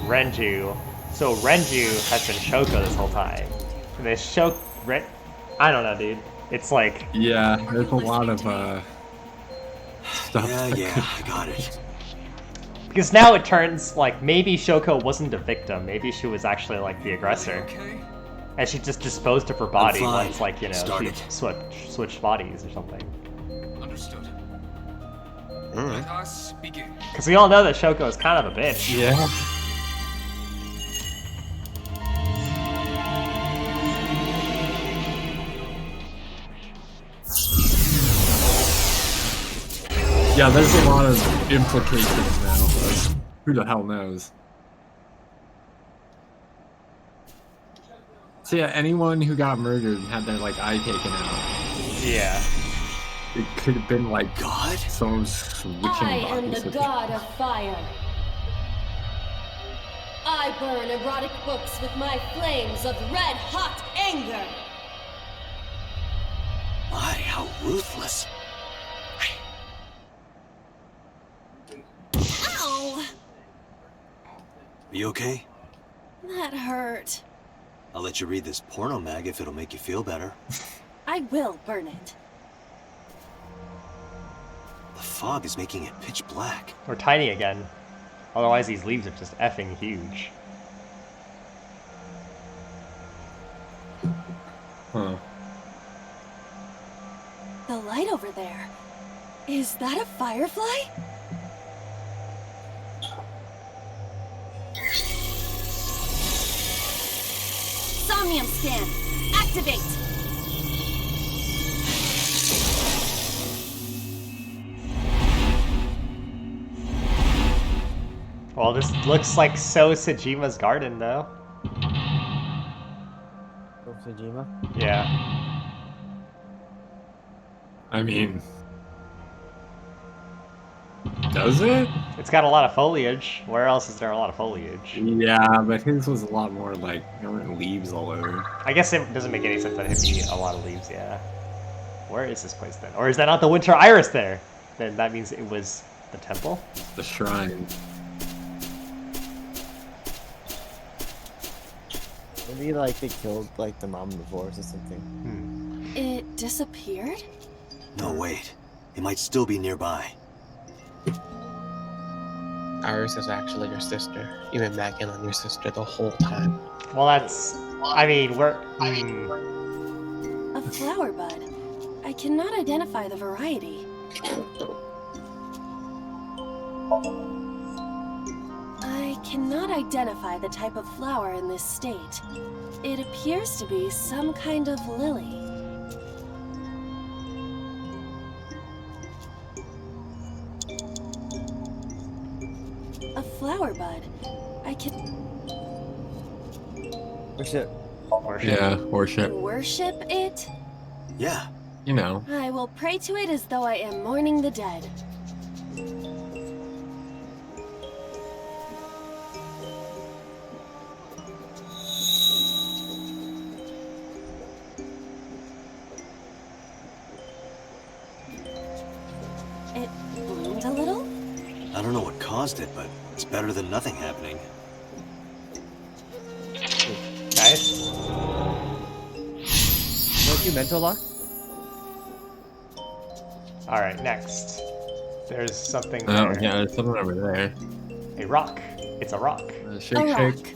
Renju, so Renju has been Shoko this whole time. And then I don't know, dude. It's like... Yeah, there's a lot of stuff. Yeah, I got it. Because now it turns, like, maybe Shoko wasn't a victim. Maybe she was actually, like, the aggressor. Okay. And she just disposed of her body fine. once, like, you know, Start she it. switched bodies or something. Understood. Alright. Let us begin. Because we all know that Shoko is kind of a bitch. Yeah. Yeah, there's a lot of implications now, but who the hell knows? So yeah, anyone who got murdered and had their like eye taken out, Yeah. it could have been like God? someone switching I am bodies the with- god of fire. I burn erotic books with my flames of red-hot anger. My, how ruthless. Ow! Are you okay? That hurt. I'll let you read this porno mag if it'll make you feel better. I will burn it. The fog is making it pitch black. We're tiny again. Otherwise these leaves are just effing huge. Huh. The light over there. Is that a firefly? Somnium scan. Activate. Well, this looks like So Sajima's garden, though. Kojima. Yeah. I mean, does it? It's got a lot of foliage. Where else is there a lot of foliage? Yeah, but his was a lot more like there were leaves all over. I guess it doesn't make any sense that it'd be a lot of leaves, yeah. Where is this place then? Or is that not the Winter Iris there? Then that means it was the temple? The shrine. Maybe like they killed like the mom in the forest or something. Hmm. It disappeared? No, wait. It might still be nearby. Iris is actually your sister. You've been macking on your sister the whole time. Well, that's... I mean, we're... A flower bud. I cannot identify the variety. I cannot identify the type of flower in this state. It appears to be some kind of lily. A flower bud. I can Worship. Yeah, worship. worship it? Yeah. You know. I will pray to it as though I am mourning the dead. It bloomed a little? I don't know what caused it, but it's better than nothing happening. Nice. Don't you mental lock? Alright, next. There's something Oh, there. yeah, there's something over there. A rock. It's a rock. Shake, A rock. shake.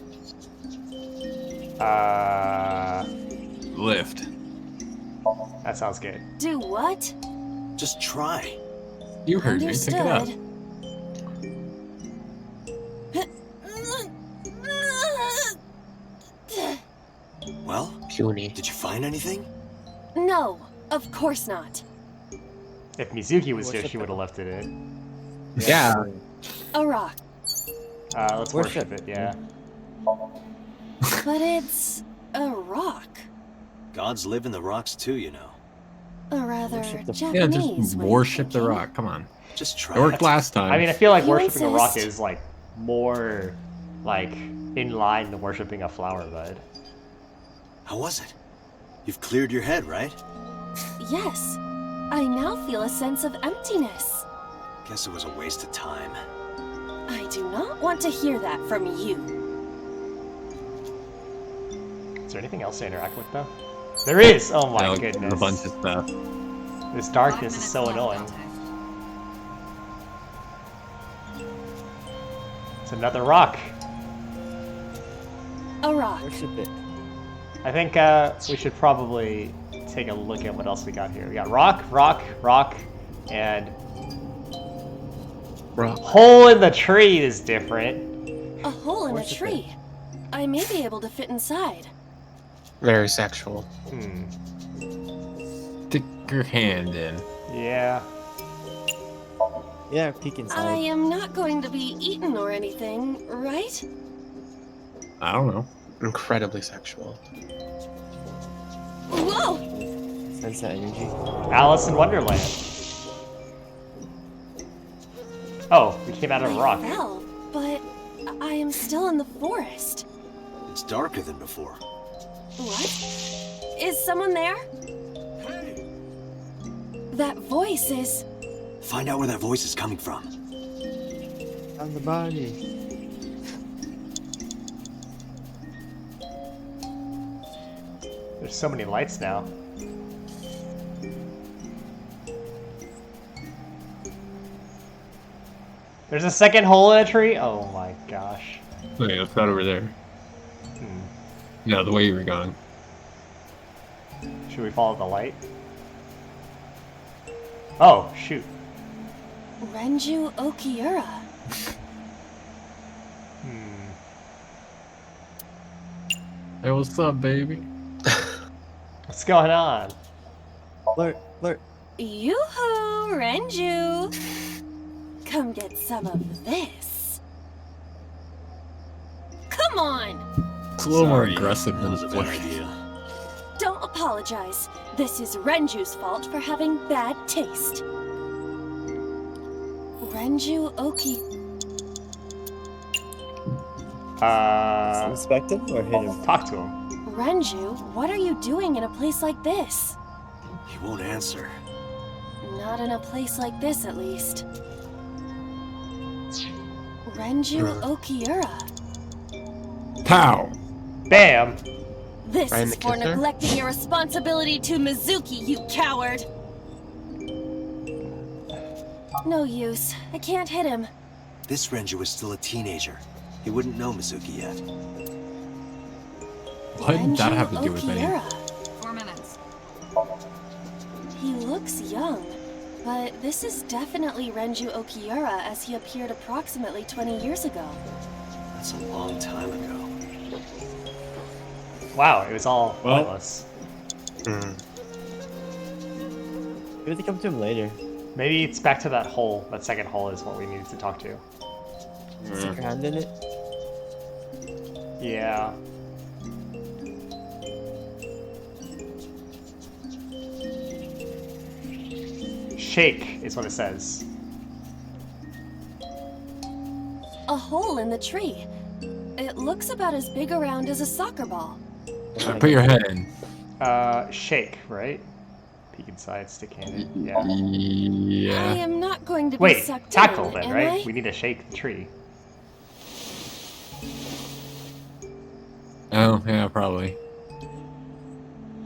Lift. That sounds good. Do what? Just try. You heard me. Pick it up. Well, Puny. did you find anything? No, of course not. If Mizuki was here, Worship she would have left it in. Yeah. A rock. Let's worship Worship. it, yeah. But it's a rock. Gods live in the rocks too, you know. A rather Worship the- Yeah, Japanese just way of worship the thinking. rock. Come on. Just try. It worked last time. I mean, I feel like You worshipping a rock insist. is, like, more, like, in line than worshipping a flower bud. How was it? You've cleared your head, right? Yes. I now feel a sense of emptiness. Guess it was a waste of time. I do not want to hear that from you. Is there anything else to interact with, though? There is! Oh my goodness. A bunch of stuff. This darkness is so annoying. It's another rock. A rock. Worship it. I think we should probably take a look at what else we got here. We got rock, rock, rock, and Rock. hole in the tree is different. A hole in a Worship tree. I may be able to fit inside. Very sexual. Stick your hand in. Yeah. Yeah, peek inside. I am not going to be eaten or anything, right? I don't know. Incredibly sexual. Whoa! Sense that energy. Alice in Wonderland. Oh, we came out of a I rock. fell, but I am still in the forest. It's darker than before. What? Is someone there? That voice is... Find out where that voice is coming from. On the body. There's so many lights now. There's a second hole in a tree? Oh my gosh. Wait, it's not over there. No, the way you were going. Should we follow the light? Oh, shoot. Renju Okiura. Hey, what's up, baby? What's going on? Flirt, flirt. Yoo-hoo, Renju! Come get some of this. Come on! It's a little more Sorry, aggressive that than was a bad flirt. idea. Don't apologize. This is Renju's fault for having bad taste. Renju Oki... Inspect him or hit him? Talk to him. Renju, what are you doing in a place like this? He won't answer. Not in a place like this, at least. Renju Okiura. Pow! Bam! This Right in is the for kisser? neglecting your responsibility to Mizuki, you coward! No use. I can't hit him. This Renju is still a teenager. He wouldn't know Mizuki yet. What did that Renju have to do with anything? Okiura. 4 minutes. He looks young, but this is definitely Renju Okiura as he appeared approximately 20 years ago. That's a long time ago. Wow, it was all Well- pointless. Maybe they come to him later. Maybe it's back to that hole. That second hole is what we needed to talk to. Stick your hand in it. Yeah. Shake is what it says. A hole in the tree. It looks about as big around as a soccer ball. Put your head in. Shake, right? Peek inside, stick hand in. Yeah. I Yeah. am not going to be Wait, sucked tackle in, then, am right? I? We need to shake the tree. Oh, yeah, probably.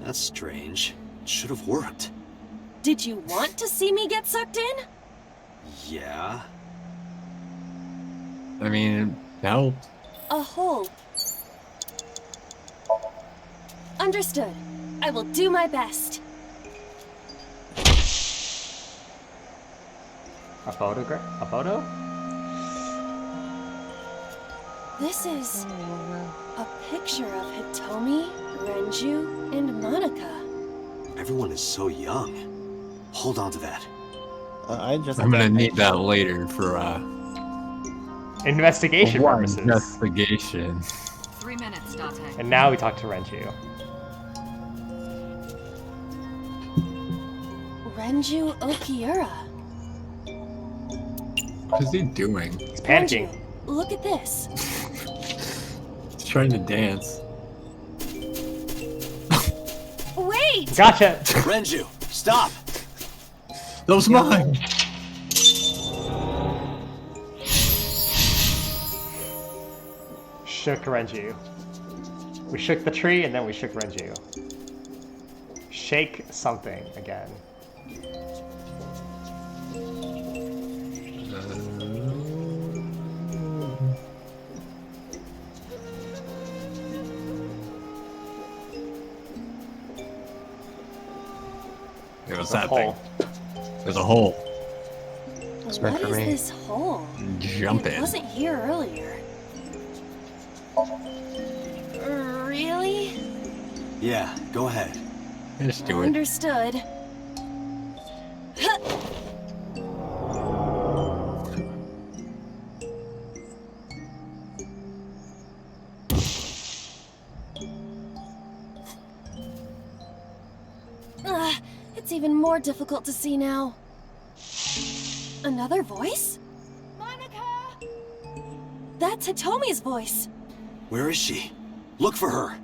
That's strange. It should have worked. Did you want to see me get sucked in? Yeah. I mean, it helped. A hole. Understood. I will do my best. A photograph? A photo? This is a picture of Hitomi, Renju, and Monica. Everyone is so young. Hold on to that. I just. I'm gonna need that later for Investigation one purposes. investigation. 3 minutes, Date. And now we talk to Renju. Renju Okiura. What is he doing? He's panicking. Renju, look at this. He's trying to dance. Wait Wait! Gotcha! Renju, stop! That was mine! Shook Renju. We shook the tree and then we shook Renju. Shake something again. It was There's a that hole. thing. There's a hole. meant What for is me. this hole? Jump It in. wasn't here earlier. Really? Yeah, go ahead. Just do it. Understood. It's even more difficult to see now. Another voice? Monica! That's Hitomi's voice. Where is she? Look for her.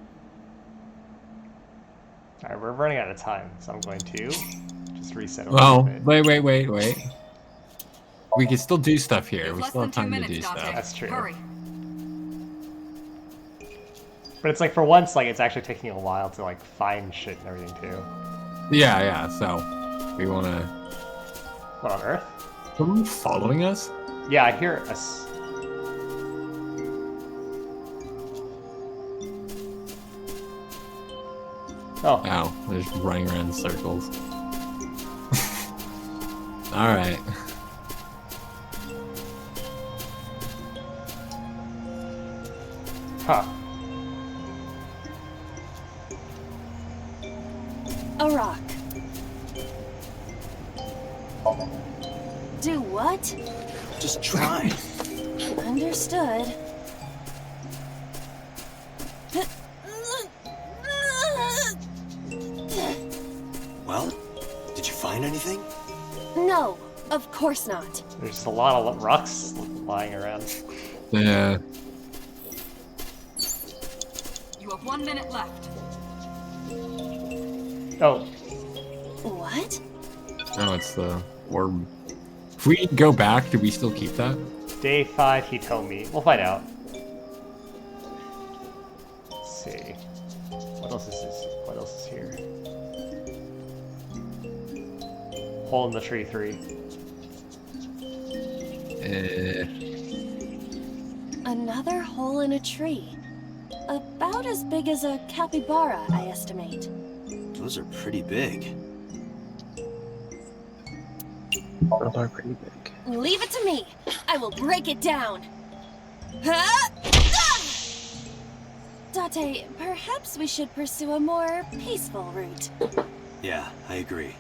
Alright, we're running out of time, so I'm going to just reset a Oh, little bit. wait. We can still do stuff here. You have We less still have than 2 time to minutes, do Dante. stuff. That's true. Hurry. But it's like for once, like it's actually taking a while to like find shit and everything too. Yeah, so we wanna... What on earth? Someone following us? Yeah, I hear us. Oh, Ow, we're just running around in circles. Alright. huh. A rock. Do what? Just try. Understood. Well, did you find anything? No, of course not. There's just a lot of rocks lying around. Yeah. You have 1 minute left. Oh, What? Oh, it's the orb. If we go back, do we still keep that? day 5, he told me. We'll find out. Let's see. What else is this? What else is here? Hole in the tree 3. Another hole in a tree. About as big as a capybara, I estimate. Those are pretty big. Those are pretty big. Leave it to me. I will break it down. Huh? Ah! Date, perhaps we should pursue a more peaceful route. Yeah, I agree.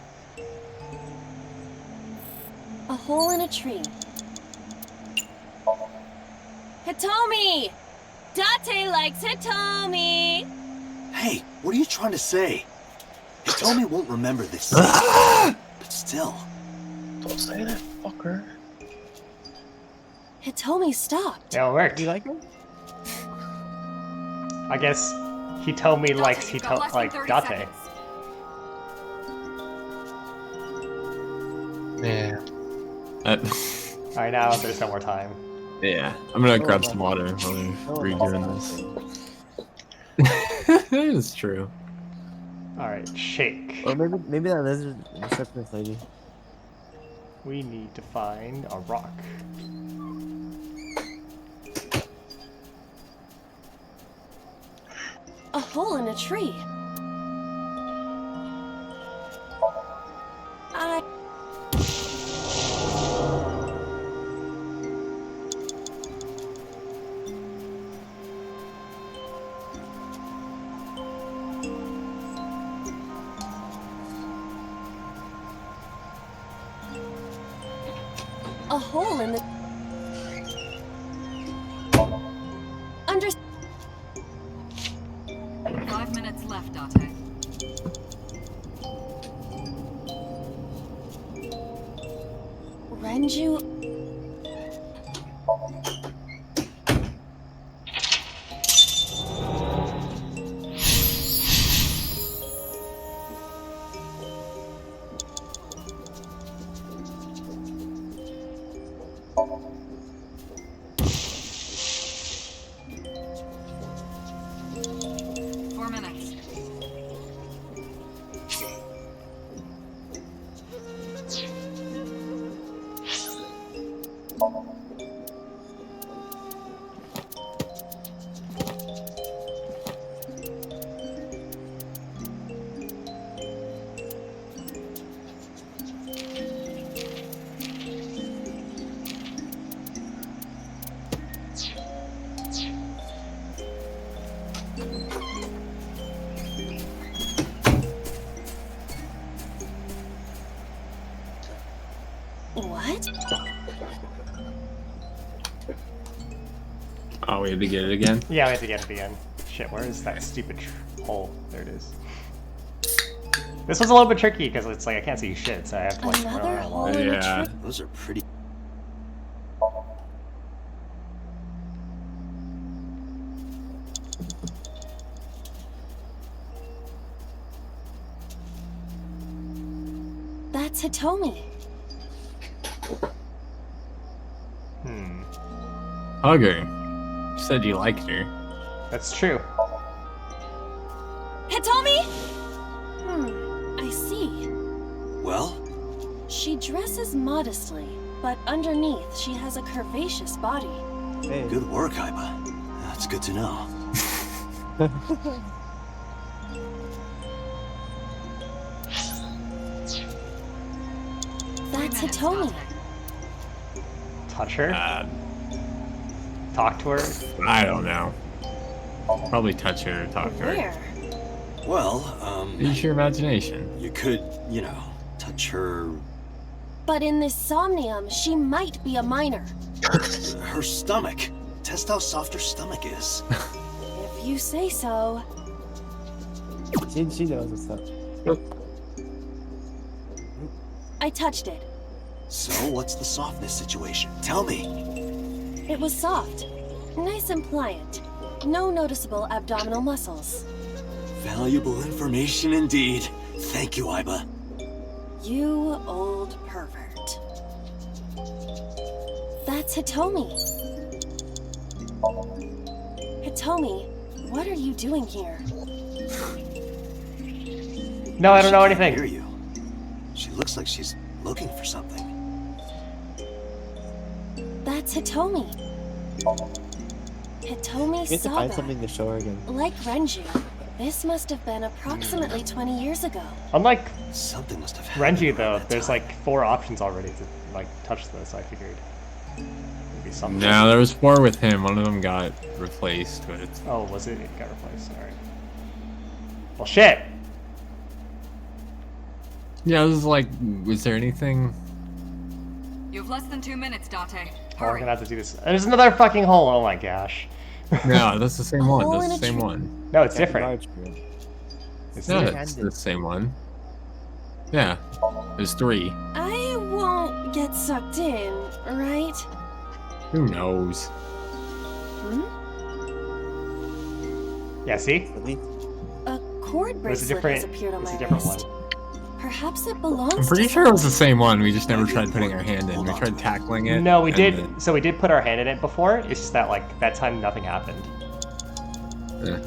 A hole in a tree. Hitomi! Date likes Hitomi! Hey, what are you trying to say? Hitomi won't remember this. But still. Don't say that, fucker. Hitomi stopped. Yeah, it worked. Do you like him? I guess he told me likes he you've got less like than 30 Date. seconds. Yeah. Alright, now there's no more time. Yeah. I'm gonna grab no. some water while we're No, redoing this. It's true. Alright, shake. Or maybe that lizard receptionist lady. We need to find a rock. A hole in a tree. I... A hole in the... Under... 5 minutes left, Date. Renju... What? Oh, we have to get it again? Yeah, we have to get it again. Shit, where is that stupid hole? There it is. This was a little bit tricky because it's like I can't see shit, so I have to like run Another around a hole lot. in the Yeah. tree? Those are pretty. That's Hitomi. Hmm. Hug her. You said you liked her. That's true. Hitomi? I see. Well, She dresses modestly, but underneath she has a curvaceous body. Hey. good work, Aiba. That's good to know. That's Hitomi. Touch her? Uh, Talk to her? I don't know. Probably touch her or talk to her. Where? Well, Use your imagination. you could, you know, touch her. But in this Somnium, she might be a minor. her stomach. Test how soft her stomach is. If you say so. She knows what's up. I touched it. So, what's the softness situation? Tell me. It was soft. Nice and pliant. No noticeable abdominal muscles. Valuable information indeed. Thank you, Aiba. You old pervert. That's Hitomi. Hitomi, what are you doing here? No, I don't know She can't hear anything. you. She looks like she's looking for something. That's Hitomi. Hitomi We have to find Saga. something to show her again. Like Renju, this must have been approximately 20 years ago. Unlike Something must have happened. Renji around though, that there's time. like 4 options already to like touch this, so I figured maybe something. No, there was 4 with him. One of them got replaced, but it's... Oh, was it? It got replaced. Alright. Well, shit! Yeah, this is like, was there anything? You have less than 2 minutes, Date. Oh, we're Hurry. gonna have to do this. There's another fucking hole. Oh my gosh. No, that's the same one. hole That's in the a same tree. one. No, it's Yeah, different. large girl. It's No, different. it's the same one. Yeah, there's 3. I won't get sucked in, right? Who knows? Hmm? Yeah, see? At least A cord It was a bracelet different. has appeared on It's my a different wrist. one. Perhaps it belongs I'm pretty to sure it was the someone. same one. We just never tried putting our hand in. Hold We on tried to it. tackling it. No, we and did. then- So we did put our hand in it before. It's just that like that time nothing happened. Yeah.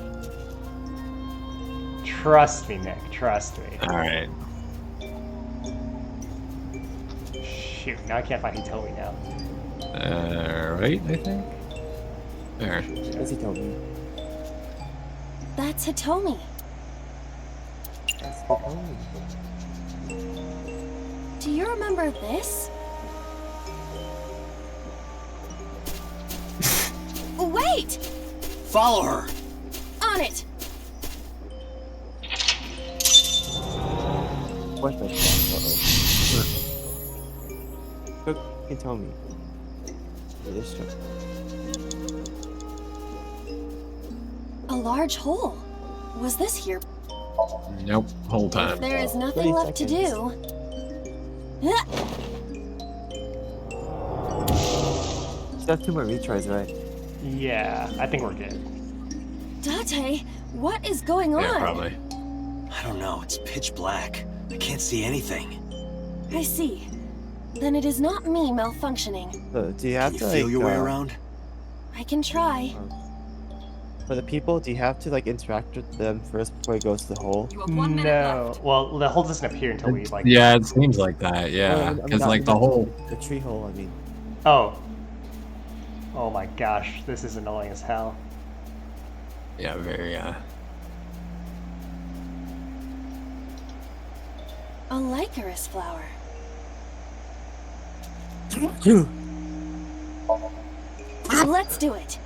Trust me, Nick. Trust me. All right. Shoot, now I can't find Hitomi now. Right, I think. There. as he told me. That's Hitomi. That's the home. Do you remember this? Wait! Follow her! On it! What the fuck? Cook, you can tell me. It is true. A large hole. Was this here? Nope. Whole time. There is 30 nothing left to seconds. do. Ah, Still have 2 more retries, right? Yeah, I think we're good. Date, what is going on? Yeah, probably. I don't know, it's pitch black. I can't see anything. I see. Then it is not me malfunctioning. So, do you have Can you to feel like your way around? I can try. for the people? Do you have to like interact with them first before it goes to the hole? You have 1 minute No. left. Well, the hole doesn't appear until we like. Yeah, it seems like that. Oh, Yeah, I'm because not- like the whole. The tree hole, I mean. Oh. Oh my gosh, this is annoying as hell. Yeah, very. A licorice flower. Let's do it.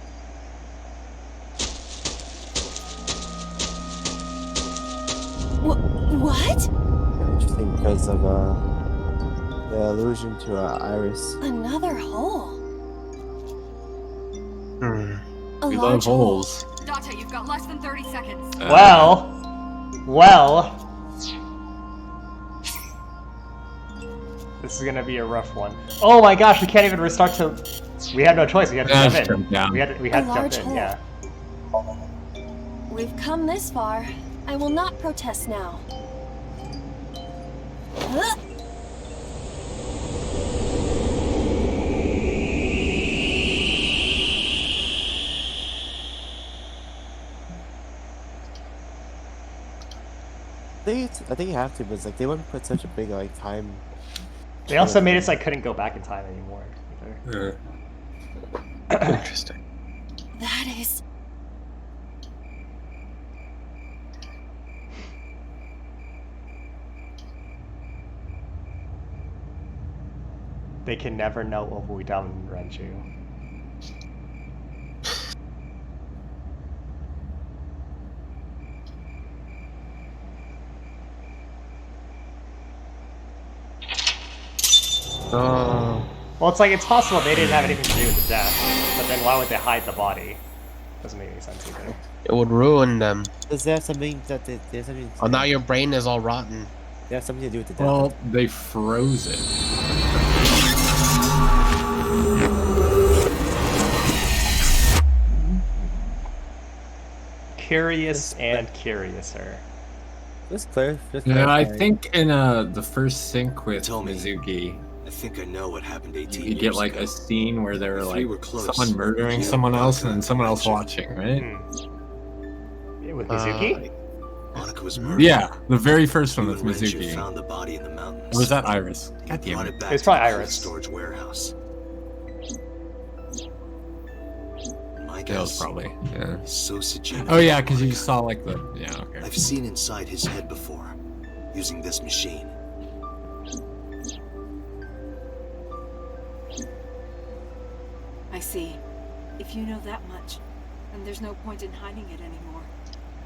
What? Interesting because of The allusion to Iris. Another hole. Hmm. A We large love hole. holes. Dante, you've got less than 30 seconds. Well. This is gonna be a rough one. Oh my gosh, we can't even restart to. We had no choice. We had to Yeah, jump just in. jump down. We had to A jump large in. hole. Yeah. We've come this far. I will not protest now. Huh? I think you have to, but it's like they wouldn't put such a big like time. They also made it so I couldn't go back in time anymore. Either. Interesting. That is. They can never know what we've done, Renju. Oh. Well, it's like it's possible they didn't have anything to do with the death, but then why would they hide the body? Doesn't make any sense either. It would ruin them. Does that have something that there's something? Oh, now your brain is all rotten. They have something to do with the death. Well, they froze it. Curious and curiouser. Just clear. Yeah, I think in the first sync with Tell me. Mizuki, I think I know what happened 18 you years get like ago. a scene where they were If like we were close, someone murdering yeah, someone else and then Monica, someone else Renju. watching, right? Yeah, with Mizuki? Monica was murdered. Yeah, the very first one You with and Renju Mizuki. found the body in the mountains. Or was that Iris? God They damn brought it. it back It's to probably the cold Iris. storage warehouse. My Yeah, it was guess probably. Yeah. is so Sejima. Oh yeah, because you saw like the okay. I've seen inside his head before, using this machine. I see. If you know that much, then there's no point in hiding it anymore.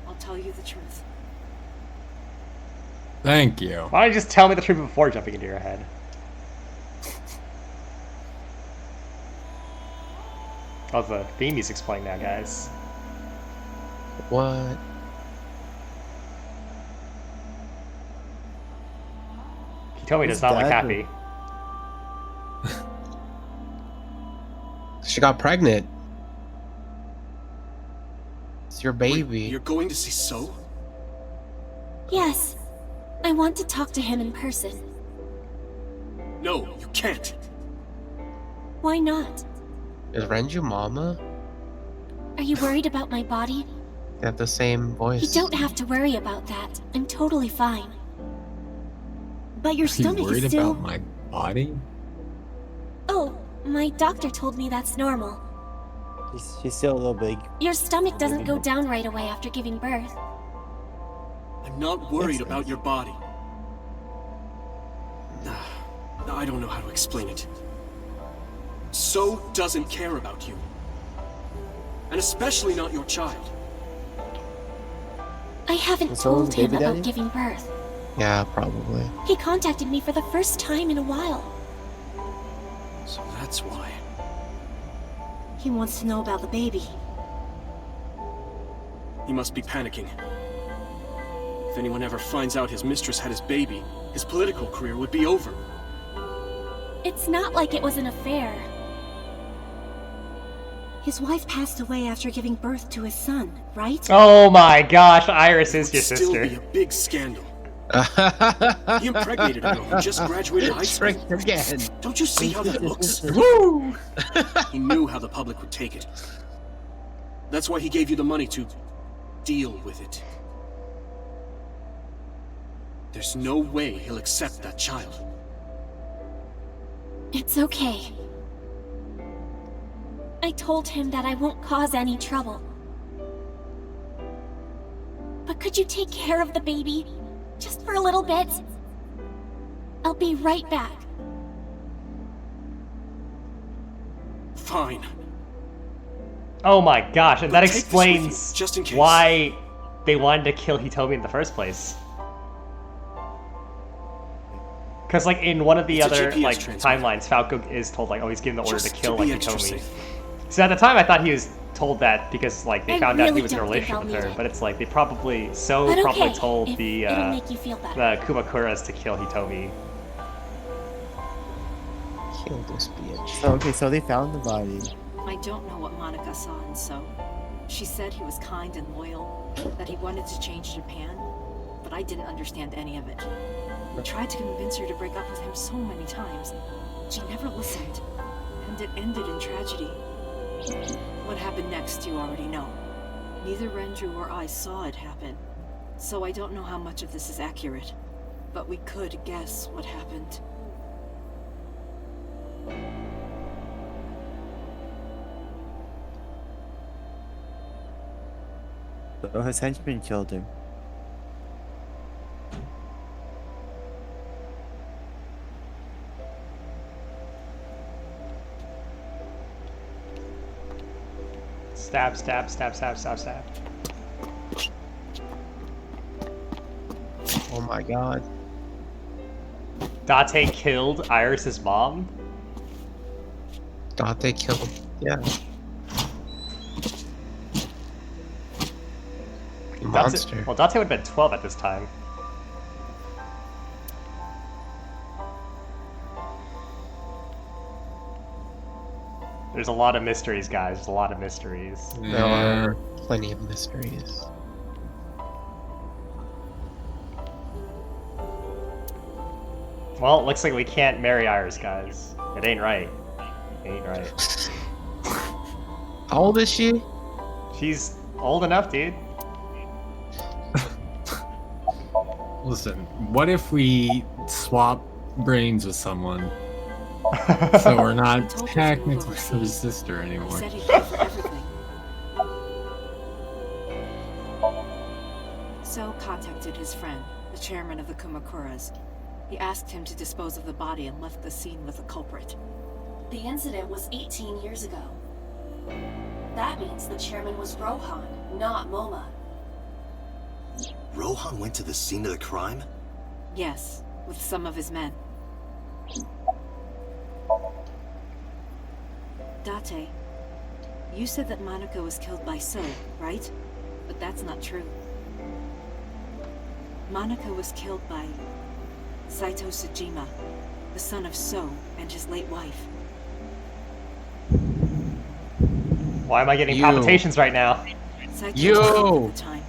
I'll tell you the truth. Thank you. Why don't you just tell me the truth before jumping into your head? Oh, the theme music's playing now, guys. What? Hitomi does not look Dad- happy. She got pregnant. It's your baby. You're going to see So? Yes. I want to talk to him in person. No, you can't. Why not? Is Renju mama? Are you worried about my body? They have the same You voice. don't have to worry about that. I'm totally fine. But your Are you stomach worried is still... about my body? Oh, my doctor told me that's normal. She's still a little big. Your stomach doesn't go down right away after giving birth. I'm not worried about your body. I don't know how to explain it. So doesn't care about you. And especially not your child. I haven't Was So's told him baby about daddy? giving birth. Yeah, probably. He contacted me for the first time in a while. So that's why. He wants to know about the baby. He must be panicking. If anyone ever finds out his mistress had his baby, his political career would be over. It's not like it was an affair. His wife passed away after giving birth to his son, right? Oh my gosh, Iris is your It would still be sister. a big scandal. He impregnated a girl who just graduated high school. Tricked again. Don't you see how that looks? Woo! He knew how the public would take it. That's why he gave you the money to deal with it. There's no way he'll accept that child. It's okay. I told him that I won't cause any trouble. But could you take care of the baby? Just for a little bit? I'll be right back. Fine. Oh my gosh, and that But take this with you, explains just in case. why they wanted to kill Hitomi in the first place. Because like in one of the It's a other GPS like transmitter. timelines, Falco is told like, oh, he's given the order to Just kill to be like extra Hitomi. safe. So at the time, I thought he was told that because like they I found out he really was in a don't think relationship I'll with her, need it. but it's like they probably But probably okay, told if the it'll make you feel better. Kumakuras to kill Hitomi. Kill this bitch. So okay, so they found the body. I don't know what Monica saw in So. She said he was kind and loyal, that he wanted to change Japan, but I didn't understand any of it. I tried to convince her to break up with him so many times. She never listened, and it ended in tragedy. What happened next, you already know. Neither Renju or I saw it happen, so I don't know how much of this is accurate, but we could guess what happened. So his henchman killed him. Stab, stab, stab, stab, stab, stab. Oh my god. Date killed Iris's mom. Date killed. Yeah. Monster. Well, Date would have been 12 at this time. There's a lot of mysteries, guys. There's a lot of mysteries. There are plenty of mysteries. Well, it looks like we can't marry Iris, guys. It ain't right. It ain't right. How old is she? She's old enough, dude. Listen, what if we swap brains with someone? So we're not technically his sister He anymore. said he'd pay for everything. So contacted his friend, the chairman of the Kumakuras. He asked him to dispose of the body and left the scene with the culprit. The incident was 18 years ago. That means the chairman was Rohan, not Moma. Rohan went to the scene of the crime? Yes, with some of his men. Date, you said that Monica was killed by So, right? But that's not true. Monica was killed by Saito Sejima, the son of So and his late wife. Why am I getting You. palpitations right now? Saito You. was 12 at the time.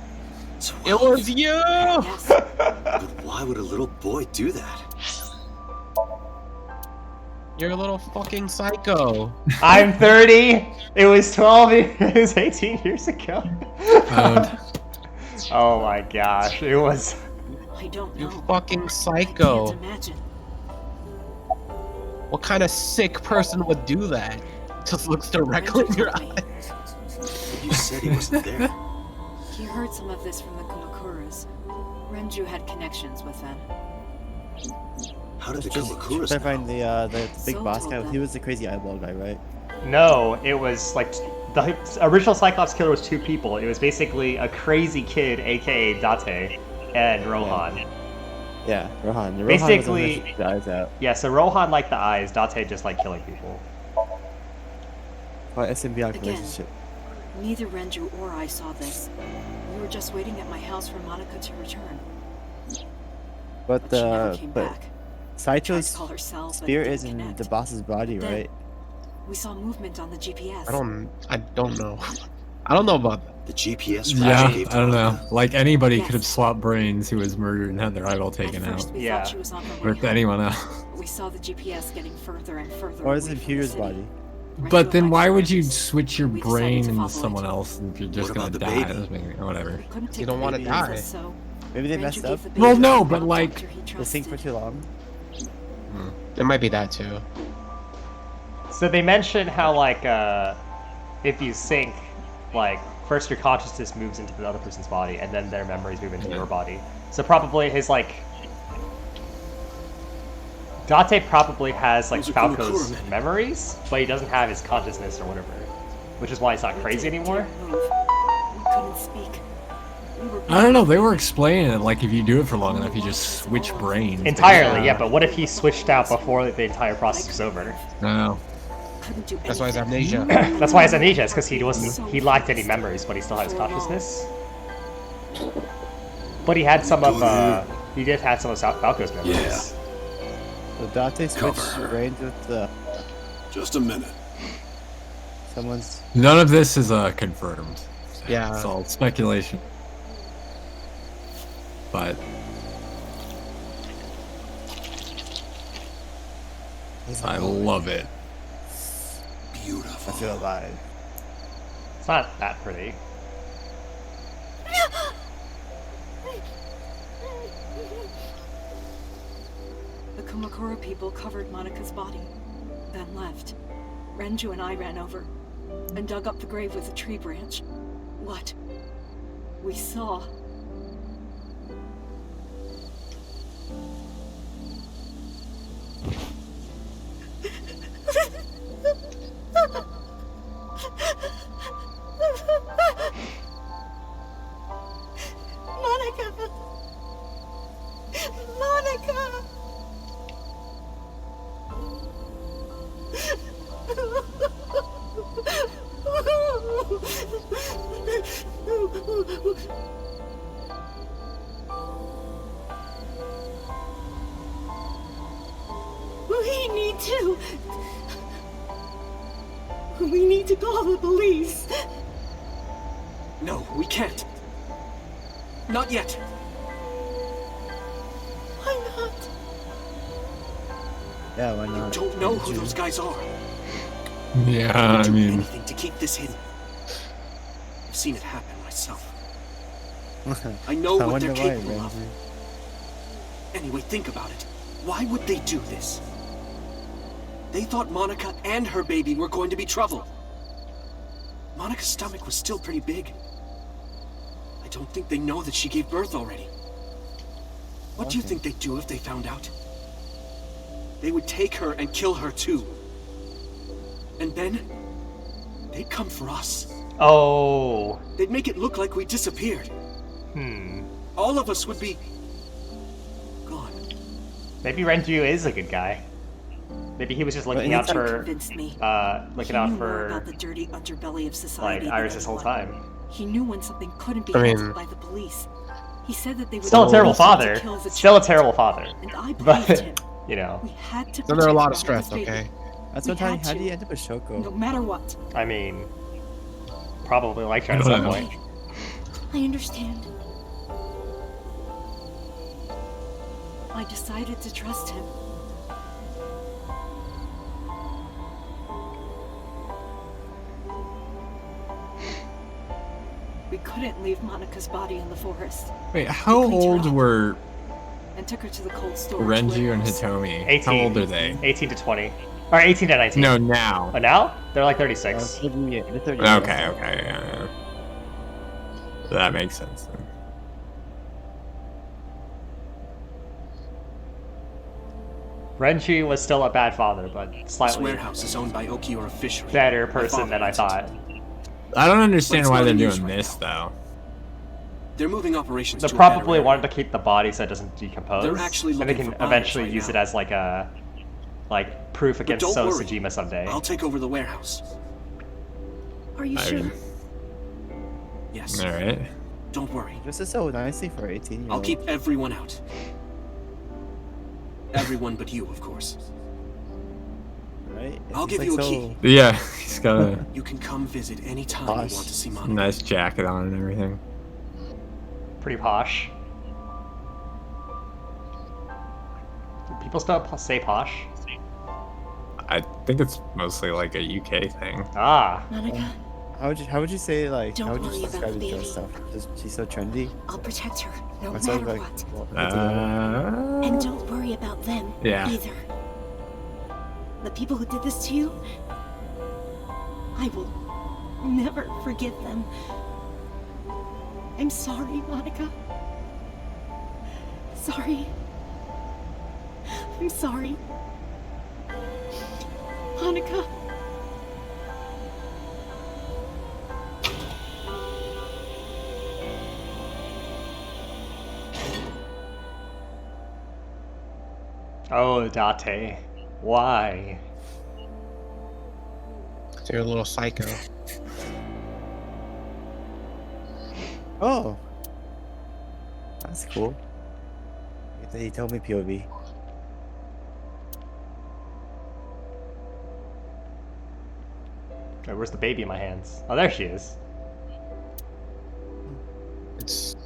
It was you! Yes, But why would a little boy do that? You're a little fucking psycho. I'm 30. It was 12. It was 18 years ago. Oh my gosh, it was. I don't You know. fucking I psycho. can't imagine. What kind of sick person would do that? Just looks directly in your Renju told eye. me. You said he wasn't there. He heard some of this from the Kumakuras. Renju had connections with them. How did the Just Kumakuras clarifying know? the big So boss told guy. them. He was the crazy eyeball guy, right? No, it was like the original Cyclops killer was two people. It was basically a crazy kid, aka Date, and Rohan. Yeah, Rohan. Rohan Basically- was the one that shoot the eyes out. Yeah, so Rohan liked the eyes, Date just liked killing people. Well, symbiotic Again. relationship. Neither Renju or I saw this. We were just waiting at my house for Monica to return. But But she never came but back. Tried to Saito's call herself, but spear didn't is in connect. the boss's body, Then- right? We saw movement on the GPS. I don't know. I don't know about that. The GPS Yeah, Renju gave to I don't know. Monica? Like anybody Yes. could have swapped brains who was murdered and had their eyeball taken At out. first we Yeah. thought she was on her way With home, anyone else. but we saw the GPS getting further and further Or is away it from the Peter's city. body? Renju But then and my why would you parents, switch your we decided brain to into follow someone it. else if you're just What gonna about the die? baby? Doesn't make- Or whatever. We couldn't take You don't the wanna baby with die. us, so Maybe they Renju messed gave up. the baby Well, to no, a but, like, doctor he The sync for trusted. too long. It might be that too. So they mention how like if you sync, like first your consciousness moves into the other person's body, and then their memories move into your body. So probably his like Date probably has like Those are Falco's Kumakura men. memories, but he doesn't have his consciousness or whatever, which is why he's not We crazy didn't anymore. dare move. We couldn't speak. I don't know. They were explaining it like if you do it for long enough, you just switch brains. Entirely, yeah. But what if he switched out before the entire process was over? No. That's why it's amnesia. That's why it's amnesia. It's because he lacked any memories, but he still had his consciousness. But he had some of he did have some of Falco's memories. Yeah. So Dante switched brains with the. Just a minute. Someone's. None of this is confirmed. Yeah. It's all speculation. But I love it. Beautiful. I feel alive. It's not that pretty. The Kumakura people covered Monika's body, then left. Renju and I ran over and dug up the grave with a tree branch. What we saw. Monica! Monica! We need to call the police. No, we can't. Not yet. Why not? Yeah, why not? Don't know who those guys are. Yeah, I mean, Anything to keep this hidden. I've seen it happen myself. I know I what they're wonder why, capable of. Ramsey. Anyway, think about it. Why would they do this? They thought Monica and her baby were going to be trouble. Monica's stomach was still pretty big. I don't think they know that she gave birth already. What do you think they'd do if they found out? They would take her and kill her too. And then, they'd come for us. Oh. They'd make it look like we disappeared. All of us would be gone. Maybe Renju is a good guy. Maybe he was just looking out for, convinced me. looking He out knew more for, about the dirty underbelly of society like, than Iris this whole anyone. time. He knew when something couldn't be I mean- handled by the police. He said that they would Still a terrible force him to father. kill the Still a child. terrible father. And I believed But, him. you know, We had to So there are a lot of protect stress, Monica's baby. okay? That's We what how had do you to. end up with Shoko? No matter what. I mean, probably liked her I at don't some know. point. I understand. I decided to trust him. We couldn't leave Monica's body in the forest. wait, how old were And took her to the cold storage Renju and warehouse. Hitomi? 18. How old are they? 18 to 20. Or 18 to 19. No, now. Oh, now? They're like 36. Okay, okay, yeah. That makes sense then. Renju was still a bad father, but This slightly warehouse is owned by Okiura Fishery. better My person father than I owns it. thought. I don't understand But it's why not they're in use doing right this though. They're moving operations They to a better probably area. wanted to keep the body so it doesn't decompose. They're actually and they looking can for buyers eventually right use now. it as like a proof But against don't So worry. Sejima someday. I'll take over the warehouse. Are you I sure? mean, Yes. alright. Don't worry. This is so nicely for 18-year-old. I'll keep everyone out. Everyone but you, of course. Right? I'll It's give like you a so- key. Yeah, he's got a You can come visit any time Gosh. you want to see Monica. nice jacket on and everything. Pretty posh. Do people still say posh? I think it's mostly like a UK thing. Ah. Monica, How would you say like Don't how would you worry about describe the the girl baby. stuff? She's so trendy. I'll protect her, no That sounds matter like what. well, And don't worry about them Yeah. either. The people who did this to you, I will never forgive them. I'm sorry, Monica. Sorry. I'm sorry. Monica. Oh, Date. Why? You're a little psycho. Oh. That's cool. He told me POV. Okay, where's the baby in my hands? Oh, there she is. It's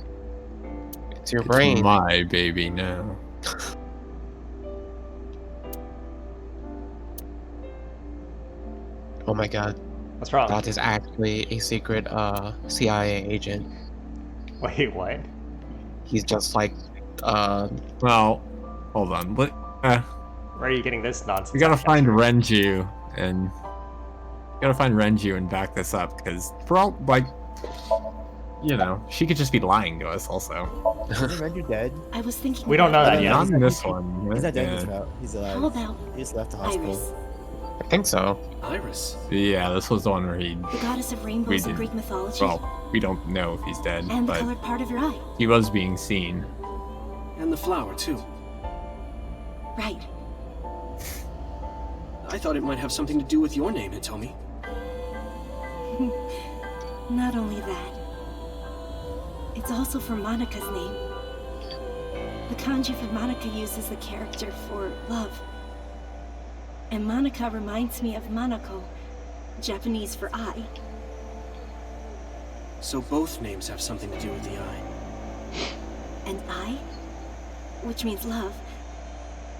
your brain. It's my baby now. Oh my god. What's wrong? That is actually a secret CIA agent. Wait, what? He's just like Well, hold on. Where are you getting this nonsense? We gotta out of? find Renju and back this up because for all like, you know, she could just be lying to us also. Isn't Renju dead? I was thinking. We don't know that No, yet. Not in this He's one. not dead in this Yeah. route. He's alive. How about He just left the Iris, hospital. I think so. Iris. Yeah, this was the one where he. the goddess of We rainbows in did. Greek mythology, Well, we don't know if he's dead, and the but colored part of your eye? he was being seen. And the flower, too. Right. I thought it might have something to do with your name, Hitomi. Not only that, it's also for Monika's name. The kanji for Monika uses the character for love. And Monika reminds me of Monoko, Japanese for eye. So both names have something to do with the eye. And eye, which means love,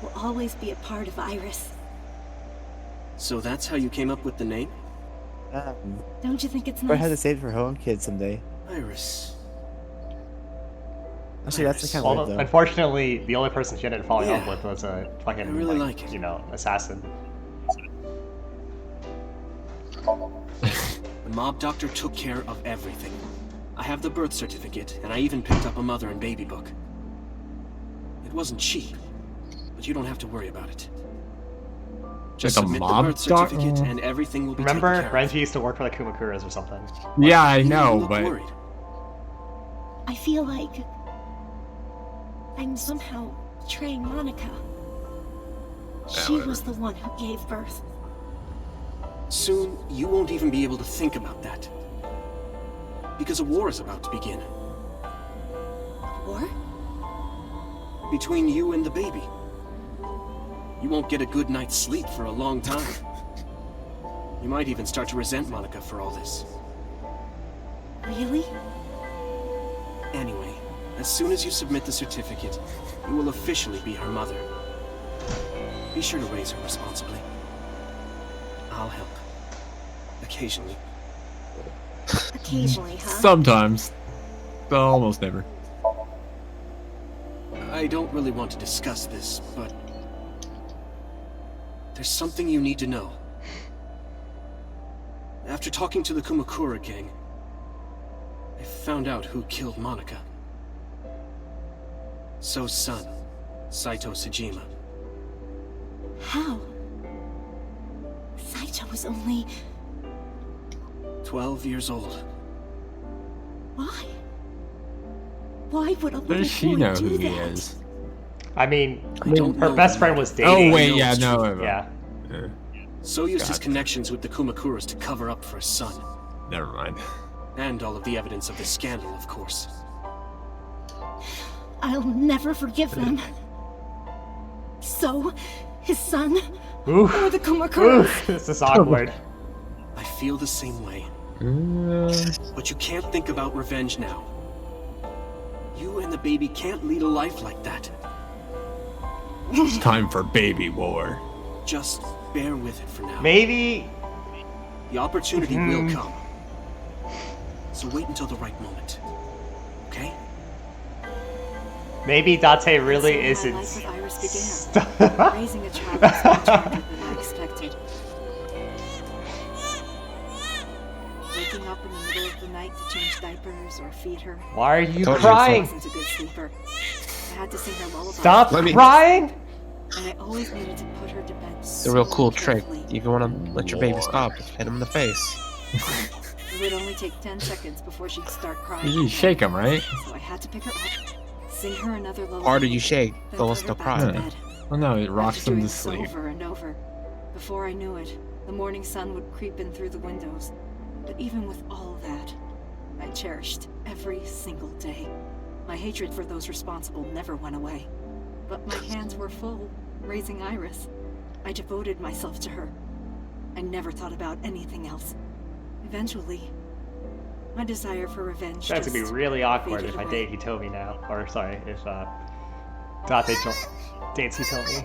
will always be a part of Iris. So that's how you came up with the name? Don't you think it's Or had to nice? save it for her own kids someday. Iris. Actually, that's kind of Well, weird though. unfortunately, the only person she ended up falling in love Yeah. with was a fucking, I really like it. you know, assassin. The mob doctor took care of everything. I have the birth certificate, and I even picked up a mother and baby book. It wasn't cheap, but you don't have to worry about it. Just Like a submit the mob birth doc- certificate, and everything will be Remember, taken care of. Renji used to work for the Kumakuras or something. Yeah, I You know, look but worried. I feel like I'm somehow betraying Monika. She whatever. was the one who gave birth. Soon, you won't even be able to think about that. Because a war is about to begin. War? Between you and the baby. You won't get a good night's sleep for a long time. You might even start to resent Monika for all this. Really? Anyway, as soon as you submit the certificate, you will officially be her mother. Be sure to raise her responsibly. I'll help. Occasionally. Occasionally, huh? sometimes, but almost never. I don't really want to discuss this, but there's something you need to know. After talking to the Kumakura gang, I found out who killed Monika. So's son, Saito Sejima. How? Saito was only... 12 years old. Why? Why would a little Does she boy know do who that? he is? I mean, I don't her know. best friend was dating. Oh wait, know yeah, it's no. true. Yeah. So used his God. connections with the Kumakuras to cover up for his son. Never mind. And all of the evidence of the scandal, of course. I'll never forgive them. So, his son, Oof. or the Kumakuras. Oof. This is awkward. I feel the same way. But you can't think about revenge now. You and the baby can't lead a life like that. It's time for baby war. Just bear with it for now. Maybe. The opportunity will come. So wait until the right moment. Okay? Maybe Date really That's how isn't. my life with Iris began. Raising a child was much harder than I expected. Waking up in the middle of the night to change diapers or feed her. Why are you Told you I crying? wasn't a good sleeper. I had to sing her lullaby. Stop Let me- crying! And I always needed to put her to bed It's a real so cool trick. carefully. If you want to let your baby stop, just hit him in the face. It would only take 10 seconds before she'd start crying. You again. shake him, right? So I had to pick her up, sing her another lullaby. Harder you shake, then the put less her they'll back cry. to Yeah. bed. Oh no, it rocks After them doing to this sleep. over and over, before I knew it, the morning sun would creep in through the windows. But even with all that, I cherished every single day. My hatred for those responsible never went away. But my hands were full, raising Iris. I devoted myself to her. I never thought about anything else. Eventually, my desire for revenge That's gonna be just really awkward faded if I away. date Hitomi now. Or, sorry, if, Date dates Hitomi.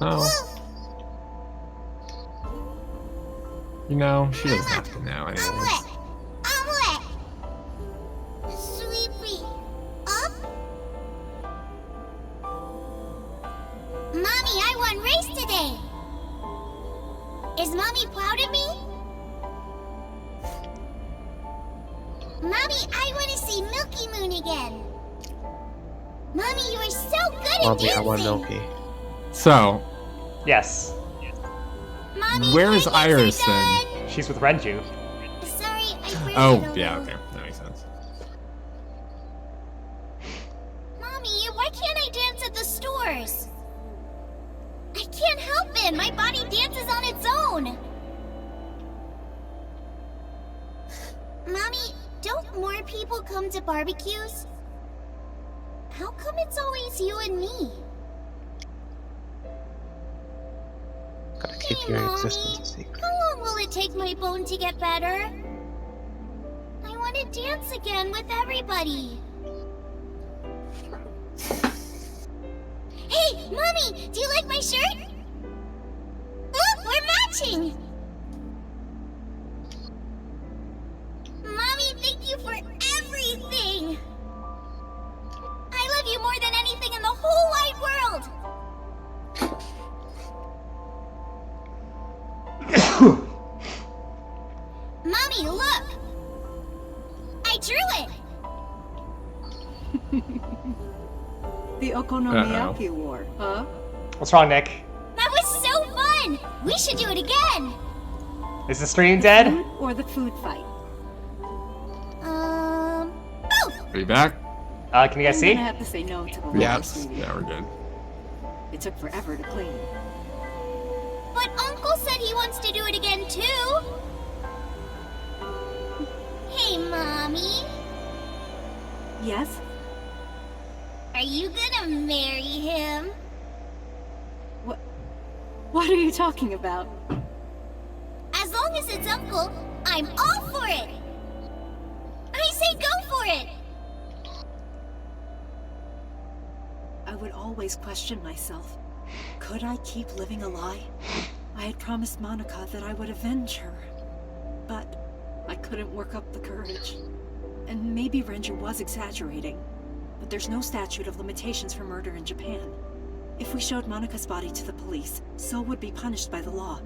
Oh. You know, she doesn't have to know anyways. Sweepy. Up. Mommy, I won race today. Is Mommy proud of me? Mommy, I want to see Milky Moon again. Mommy, you are so good at Mommy, I dancing. want Milky. So, Yes. Mommy, where is my dancing Iris then? done. She's with Renju. Sorry, I break Oh, it a yeah, little. okay. That makes sense. Mommy, why can't I dance at the stores? I can't help it. My body dances on its own. Mommy, don't more people come to barbecues? How come it's always you and me? Gotta keep Hey, your Mommy, existence a secret. how long will it take my bone to get better? I want to dance again with everybody. Hey, Mommy, do you like my shirt? Look, we're matching! Mommy, thank you for everything! I love you more than anything in the whole wide world! Mommy, look! I drew it! The Okonomiyaki War, huh? What's wrong, Nick? That was so fun! We should do it again! Is the stream dead? Food or the food fight? Both! Are you back? Can you guys I'm see? gonna have to say no to the Yeah, water, sweetie. yeah, we're good. It took forever to clean. But Uncle said he wants to do it again too! Hey, Mommy. Yes? Are you gonna marry him? What are you talking about? As long as it's Uncle, I'm all for it! I say go for it! I would always question myself. Could I keep living a lie? I had promised Monica that I would avenge her. But I couldn't work up the courage. And maybe Renju was exaggerating. But there's no statute of limitations for murder in Japan. If we showed Monica's body to the police, so would be punished by the law.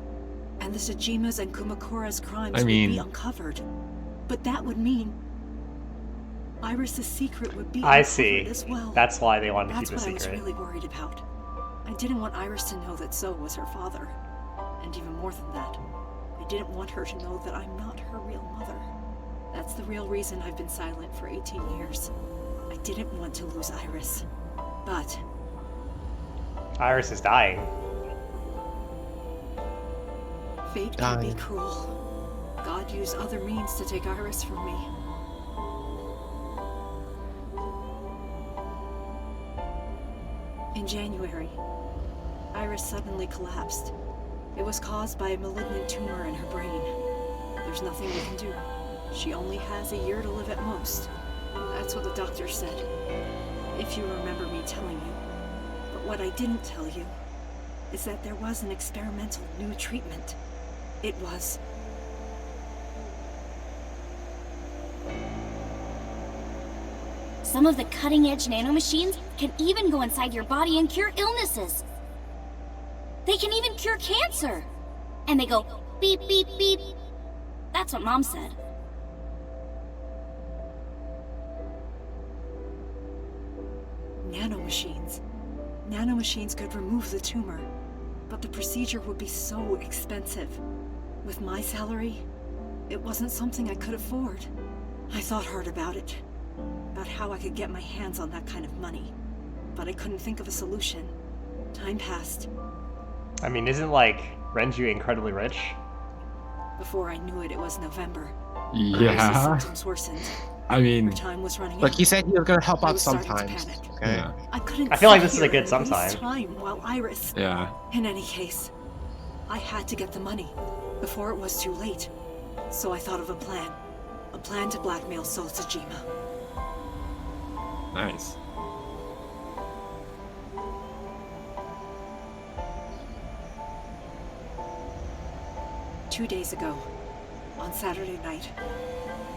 And the Tsujima's and Kumakura's crimes would be uncovered. But that would mean Iris's secret would be I see. as well. That's why they wanted to That's keep it a what I was secret. really worried about. I didn't want Iris to know that So was her father. And even more than that, I didn't want her to know that I'm not her real mother. That's the real reason I've been silent for 18 years. I didn't want to lose Iris. But Iris is dying. fate can be cruel. God used other means to take Iris from me. In January, Iris suddenly collapsed. It was caused by a malignant tumor in her brain. There's nothing we can do. She only has a year to live at most. That's what the doctor said. If you remember me telling you. But what I didn't tell you is that there was an experimental new treatment. It was... Some of the cutting-edge nanomachines can even go inside your body and cure illnesses. They can even cure cancer. And they go beep, beep, beep. That's what Mom said. Nanomachines. Nanomachines could remove the tumor, but the procedure would be so expensive. With my salary, it wasn't something I could afford. I thought hard about it, about how I could get my hands on that kind of money. but I couldn't think of a solution. Time passed. I mean, isn't, like, Renju incredibly rich? Before I knew it, it was November. Yeah. Iris' symptoms worsened. I mean, Her time was running Like out. he said, he was gonna help I out was starting to sometimes. panic. Okay. yeah. I couldn't I feel like sit this is a here good and waste sometime. time while Iris. Yeah. In any case, I had to get the money before it was too late. So I thought of a plan. A plan to blackmail Sosajima. Nice. Two days ago, on Saturday night,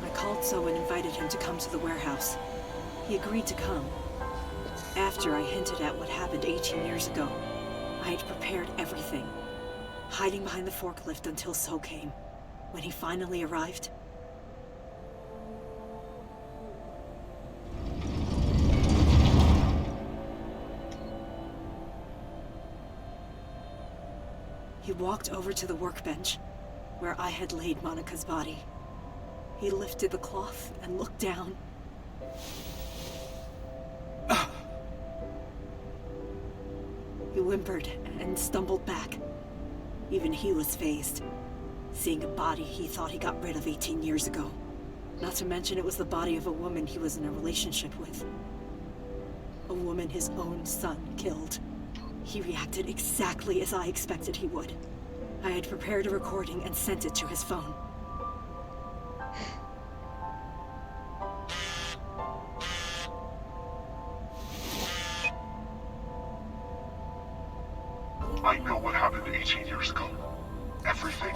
I called So and invited him to come to the warehouse. He agreed to come. After I hinted at what happened 18 years ago, I had prepared everything, hiding behind the forklift until So came. When he finally arrived, he walked over to the workbench where I had laid Monika's body. He lifted the cloth and looked down. He whimpered and stumbled back. Even he was fazed, seeing a body he thought he got rid of 18 years ago. Not to mention it was the body of a woman he was in a relationship with. A woman his own son killed. He reacted exactly as I expected he would. I had prepared a recording and sent it to his phone. I know what happened 18 years ago. Everything.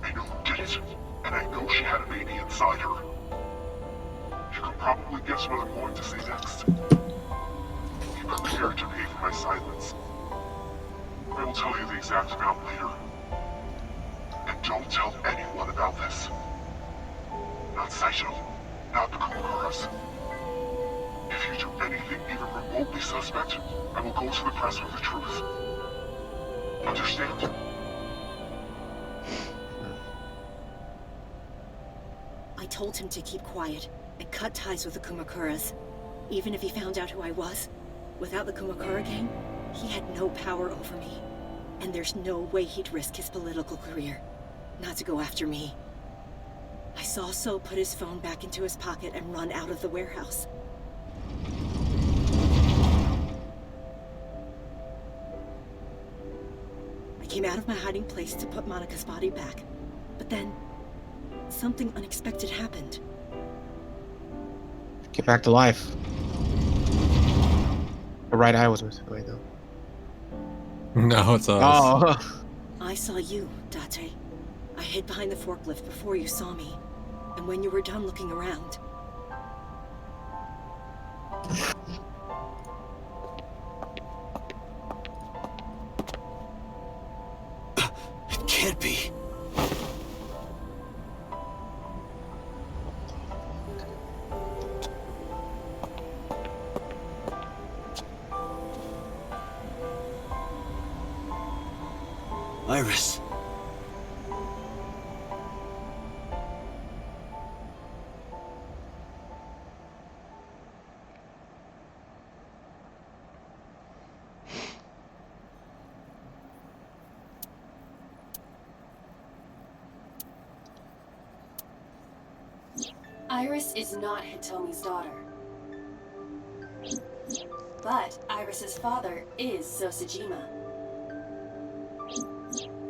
I know who did it, and I know she had a baby inside her. You can probably guess what I'm going to say next. Be prepared to pay for my silence. I will tell you the exact amount later. And don't tell anyone about this. Not Saito, not the Kumakuras. If you do anything even remotely suspect, I will go to the press with the truth. Understand? I told him to keep quiet and cut ties with the Kumakuras. Even if he found out who I was, without the Kumakura gang, he had no power over me. And there's no way he'd risk his political career, not to go after me. I saw So put his phone back into his pocket and run out of the warehouse. I came out of my hiding place to put Monika's body back, but then something unexpected happened. Get back to life. The right eye was missing. Wait, though. No, it's us. Oh. I saw you, Date. I hid behind the forklift before you saw me. And when you were done looking around... It can't be. Iris. Iris is not Hitomi's daughter. But Iris's father is Sosajima.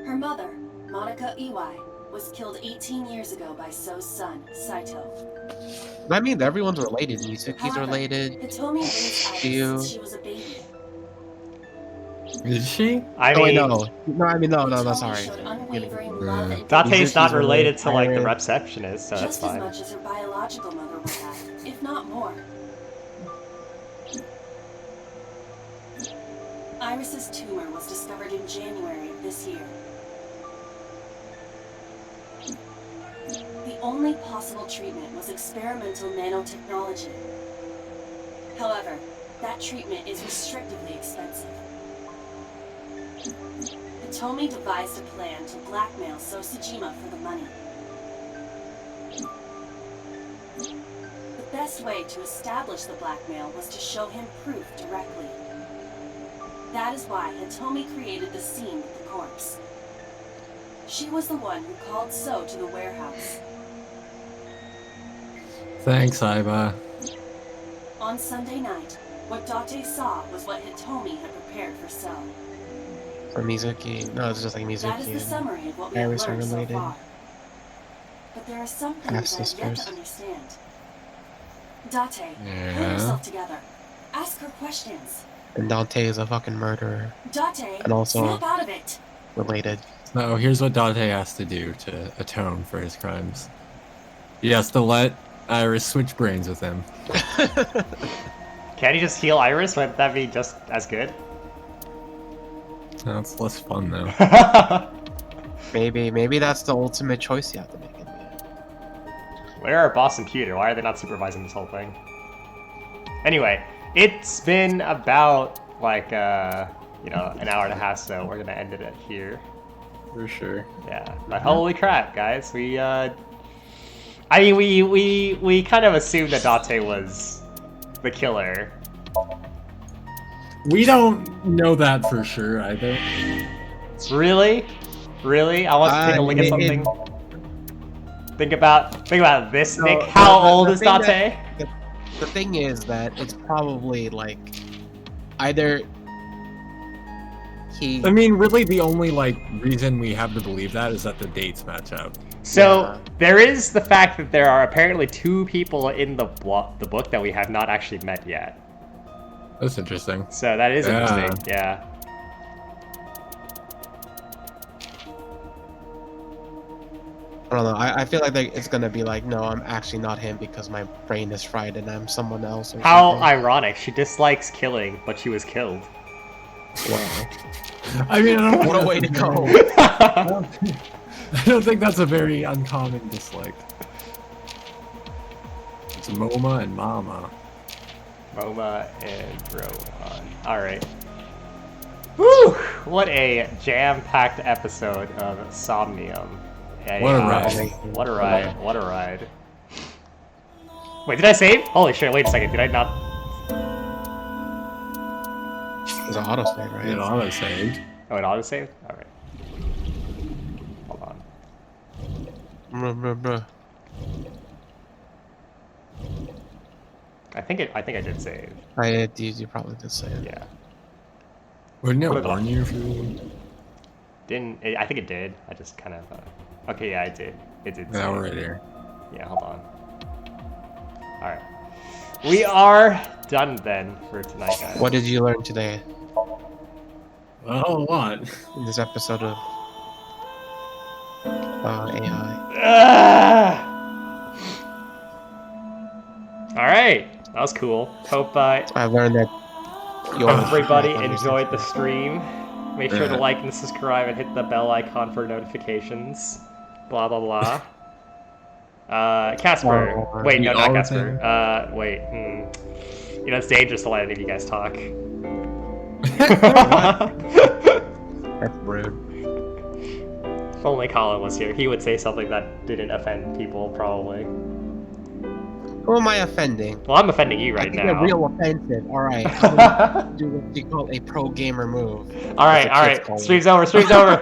Her mother, Monika Iwai, was killed 18 years ago by So's son, Saito. That means everyone's related. Mitsuki's However, related. Hitomi raised Iris You. since she was a baby. Is she? I Oh, wait, mean, no, I mean, no, Hitomi sorry. showed unwavering love and Date's not Mizuki's related to, like, the related. receptionist, so that's just as fine. much as her biological mother would have, if not more. Iris's tumor was discovered in January of this year. The only possible treatment was experimental nanotechnology. However, that treatment is restrictively expensive. Hitomi devised a plan to blackmail Sosajima for the money. But best way to establish the blackmail was to show him proof directly. That is why Hitomi created the scene with the corpse. She was the one who called So to the warehouse. Thanks, Aiba. On Sunday night, what Date saw was what Hitomi had prepared for So. For Mizuki. No, it's just like Mizuki. That is the summary of what we have Iris are learned so related. far. But there are some things Half I have yet sisters. to understand. Date, pull Yeah. yourself together. Ask her questions. And Dante is a fucking murderer. Date, And also snap out of it. related. So here's what Dante has to do to atone for his crimes. He has to let Iris switch brains with him. Can't he just heal Iris? Wouldn't that be just as good? That's less fun though. Maybe that's the ultimate choice you have to make in the end. Where are Boss and Pewter? Why are they not supervising this whole thing? Anyway, it's been about like you know, an hour and a half, so we're gonna end it at here. For sure. Yeah, but holy crap, guys, we I mean, we kind of assumed that Date was the killer. We don't know that for sure either. Really? Really? I want to take a look at something. Think about this, Nick. How old is Date? The thing is that it's probably like either he. I mean, really, the only like reason we have to believe that is that the dates match up. So there is the fact that there are apparently 2 people in the book that we have not actually met yet. That's interesting. So that is interesting. Yeah. I don't know. I feel like it's gonna be like, no, I'm actually not him because my brain is fried and I'm someone else. Or How something. ironic. She dislikes killing, but she was killed. Wow. I mean, I don't What a way to go. I don't think that's a very uncommon dislike. It's MoMA and Mama. MoMA and Rohan. Alright. Woo! What a jam-packed episode of Somnium. What a ride. What a ride. What a ride. Wait, did I save? Holy shit, wait a second. Did I not? It's an autosave, right? It auto-saved. Oh, it auto-saved? Alright. Hold on. I think I did save. You probably did say it. Yeah. Wouldn't it Put it warn on. you if you... I think it did. I just kind of... okay, yeah, it did. It did. Now save. we're right here. Yeah, hold on. Alright. We are done then for tonight, guys. What did you learn today A whole lot. in this episode of AI? Alright. That was cool. Hope I learned that everybody enjoyed the stream. Make sure to like and subscribe and hit the bell icon for notifications. Blah blah blah. Casper. Wait, no, not Casper. Wait. You know, it's dangerous to let any of you guys talk. That's rude. If only Colin was here, he would say something that didn't offend people, probably. Who am I offending? Well, I'm offending you right I think now. they're real offensive. Alright, I'm gonna do what you call a pro gamer move. Alright, As the kids alright. call it. Stream's over, stream's over.